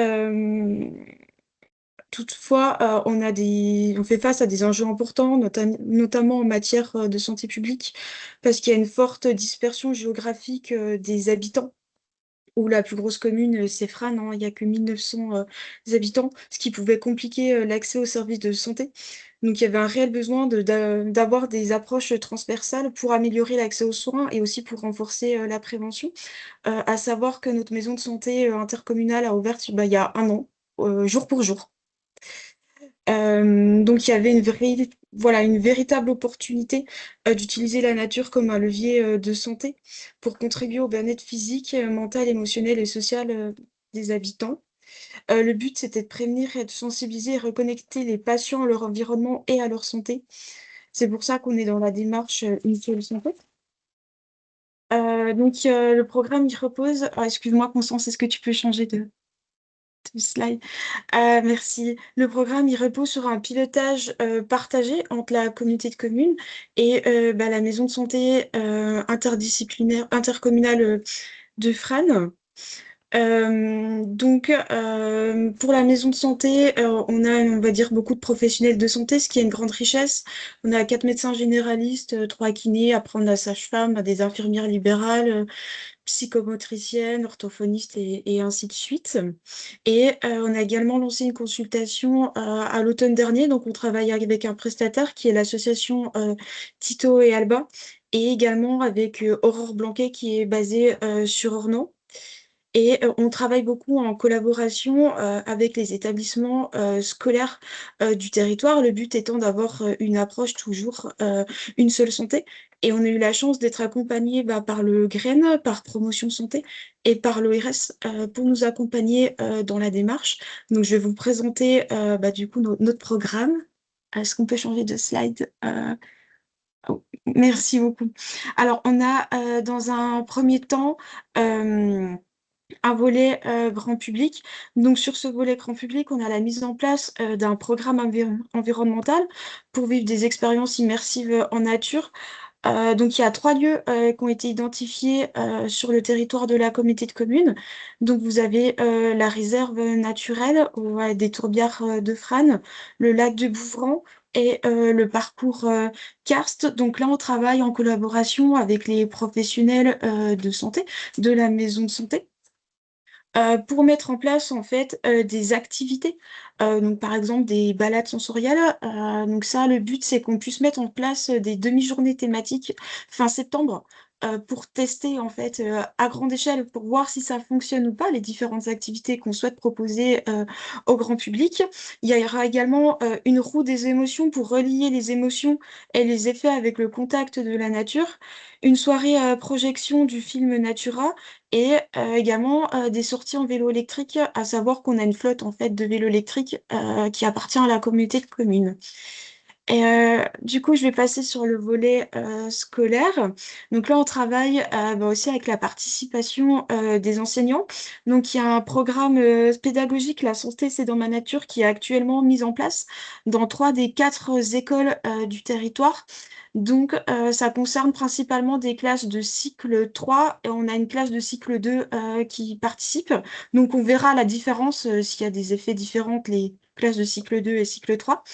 toutefois, on fait face à des enjeux importants, notamment en matière de santé publique, parce qu'il y a une forte dispersion géographique des habitants où la plus grosse commune, c'est Frasnes, hein, il n'y a que 1900 habitants, ce qui pouvait compliquer l'accès aux services de santé. Donc il y avait un réel besoin d'avoir des approches transversales pour améliorer l'accès aux soins et aussi pour renforcer la prévention. À savoir que notre maison de santé intercommunale a ouvert il y a un an, jour pour jour. Donc il y avait une véritable opportunité d'utiliser la nature comme un levier de santé pour contribuer au bien-être physique, mental, émotionnel et social des habitants. Le but, c'était de prévenir et de sensibiliser et reconnecter les patients à leur environnement et à leur santé. C'est pour ça qu'on est dans la démarche Une seule santé. Le programme, il repose. Ah, excuse-moi, Constance, est-ce que tu peux changer de slide? Merci. Le programme, il repose sur un pilotage partagé entre la communauté de communes et la maison de santé interdisciplinaire, intercommunale de Frasnes. Pour la maison de santé, on va dire, beaucoup de professionnels de santé, ce qui est une grande richesse. On a 4 médecins généralistes, 3 kinés, après on a sage-femme, des infirmières libérales, psychomotriciennes, orthophonistes et ainsi de suite. Et on a également lancé une consultation à l'automne dernier, donc on travaille avec un prestataire qui est l'association Tito et Alba, et également avec Aurore Blanquet qui est basée sur Ornans. Et on travaille beaucoup en collaboration avec les établissements scolaires du territoire, le but étant d'avoir une approche toujours une seule santé. Et on a eu la chance d'être accompagnés par le GREN, par Promotion Santé et par l'ORS pour nous accompagner dans la démarche. Donc je vais vous présenter du coup notre programme. Est-ce qu'on peut changer de slide? Oh, merci beaucoup. Alors on a dans un premier temps un volet grand public. Donc sur ce volet grand public, on a la mise en place d'un programme environnemental pour vivre des expériences immersives en nature. Donc il y a 3 lieux qui ont été identifiés sur le territoire de la communauté de communes. Donc vous avez la réserve naturelle des tourbières de Frasnes, le lac de Bouvran et le parcours karst. Donc là, on travaille en collaboration avec les professionnels de santé de la maison de santé pour mettre en place en fait des activités, donc par exemple des balades sensorielles. Donc ça, le but c'est qu'on puisse mettre en place des demi-journées thématiques fin septembre pour tester en fait à grande échelle pour voir si ça fonctionne ou pas les différentes activités qu'on souhaite proposer au grand public. Il y aura également une roue des émotions pour relier les émotions et les effets avec le contact de la nature. Une soirée projection du film Natura et également des sorties en vélo électrique, à savoir qu'on a une flotte en fait de vélos électriques qui appartient à la communauté de communes. Et du coup, je vais passer sur le volet scolaire. Donc là, on travaille aussi avec la participation des enseignants. Donc, il y a un programme pédagogique, La santé, c'est dans ma nature, qui est actuellement mis en place dans 3 des 4 écoles du territoire. Donc, ça concerne principalement des classes de cycle 3 et on a une classe de cycle 2 qui participe. Donc, on verra la différence s'il y a des effets différents entre les classes de cycle 2 et cycle 3.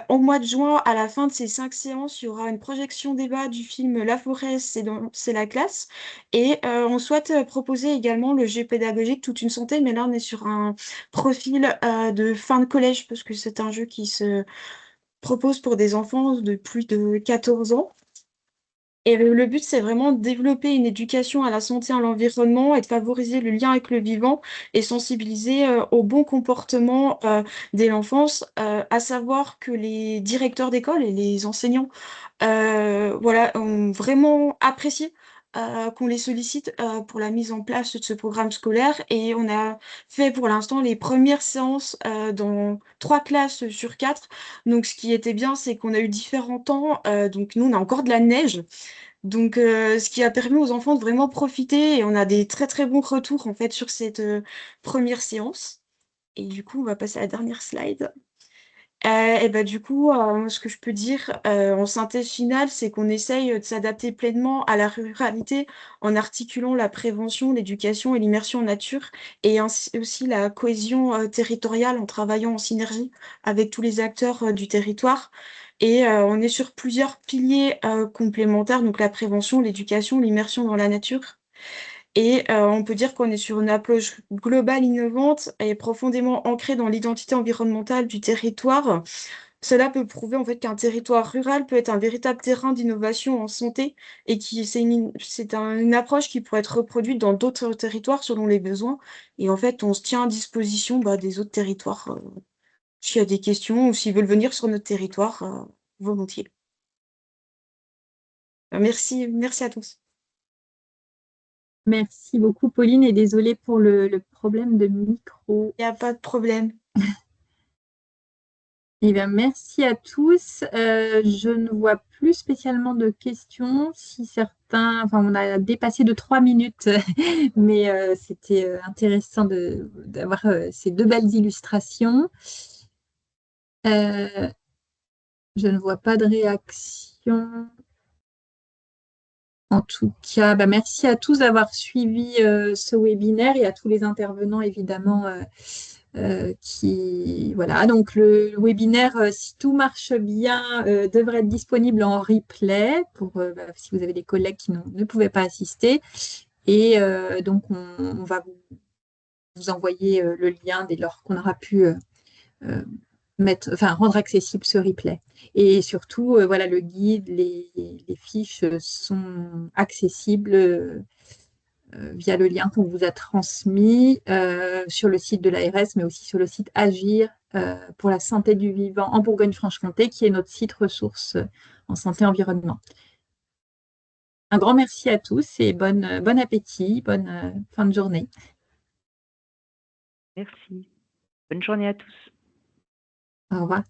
Au mois de juin, à la fin de ces 5 séances, il y aura une projection débat du film La forêt, c'est la classe. Et on souhaite proposer également le jeu pédagogique Toute une santé, mais là on est sur un profil de fin de collège, parce que c'est un jeu qui se propose pour des enfants de plus de 14 ans. Et le but, c'est vraiment de développer une éducation à la santé, à l'environnement et de favoriser le lien avec le vivant et sensibiliser au bon comportement dès l'enfance, à savoir que les directeurs d'école et les enseignants ont vraiment apprécié qu'on les sollicite pour la mise en place de ce programme scolaire. Et on a fait pour l'instant les premières séances dans 3 classes sur 4. Donc ce qui était bien, c'est qu'on a eu différents temps. Donc nous, on a encore de la neige. Donc ce qui a permis aux enfants de vraiment profiter. Et on a des très très bons retours en fait sur cette première séance. Et du coup, on va passer à la dernière slide. Et bah, du coup, ce que je peux dire en synthèse finale, c'est qu'on essaye de s'adapter pleinement à la ruralité en articulant la prévention, l'éducation et l'immersion en nature, et aussi la cohésion territoriale en travaillant en synergie avec tous les acteurs du territoire. Et on est sur plusieurs piliers complémentaires, donc la prévention, l'éducation, l'immersion dans la nature. Et on peut dire qu'on est sur une approche globale, innovante et profondément ancrée dans l'identité environnementale du territoire. Cela peut prouver en fait qu'un territoire rural peut être un véritable terrain d'innovation en santé et une approche qui pourrait être reproduite dans d'autres territoires selon les besoins. Et en fait, on se tient à disposition des autres territoires s'il y a des questions ou s'ils veulent venir sur notre territoire, volontiers. Merci, merci à tous. Merci beaucoup, Pauline, et désolée pour le problème de micro. Il n'y a pas de problème. Eh bien, merci à tous. Je ne vois plus spécialement de questions. Si certains, enfin, on a dépassé de 3 minutes, mais c'était intéressant d'avoir ces 2 belles illustrations. Je ne vois pas de réaction. En tout cas, merci à tous d'avoir suivi ce webinaire et à tous les intervenants, évidemment, voilà. Donc, le webinaire, si tout marche bien, devrait être disponible en replay pour si vous avez des collègues qui ne pouvaient pas assister. Et donc, on va vous envoyer le lien dès lors qu'on aura pu rendre accessible ce replay. Et surtout, voilà, le guide, les fiches sont accessibles via le lien qu'on vous a transmis sur le site de l'ARS, mais aussi sur le site Agir pour la santé du vivant en Bourgogne-Franche-Comté, qui est notre site ressources en santé environnement. Un grand merci à tous et bon appétit, bonne fin de journée. Merci. Bonne journée à tous. Au revoir.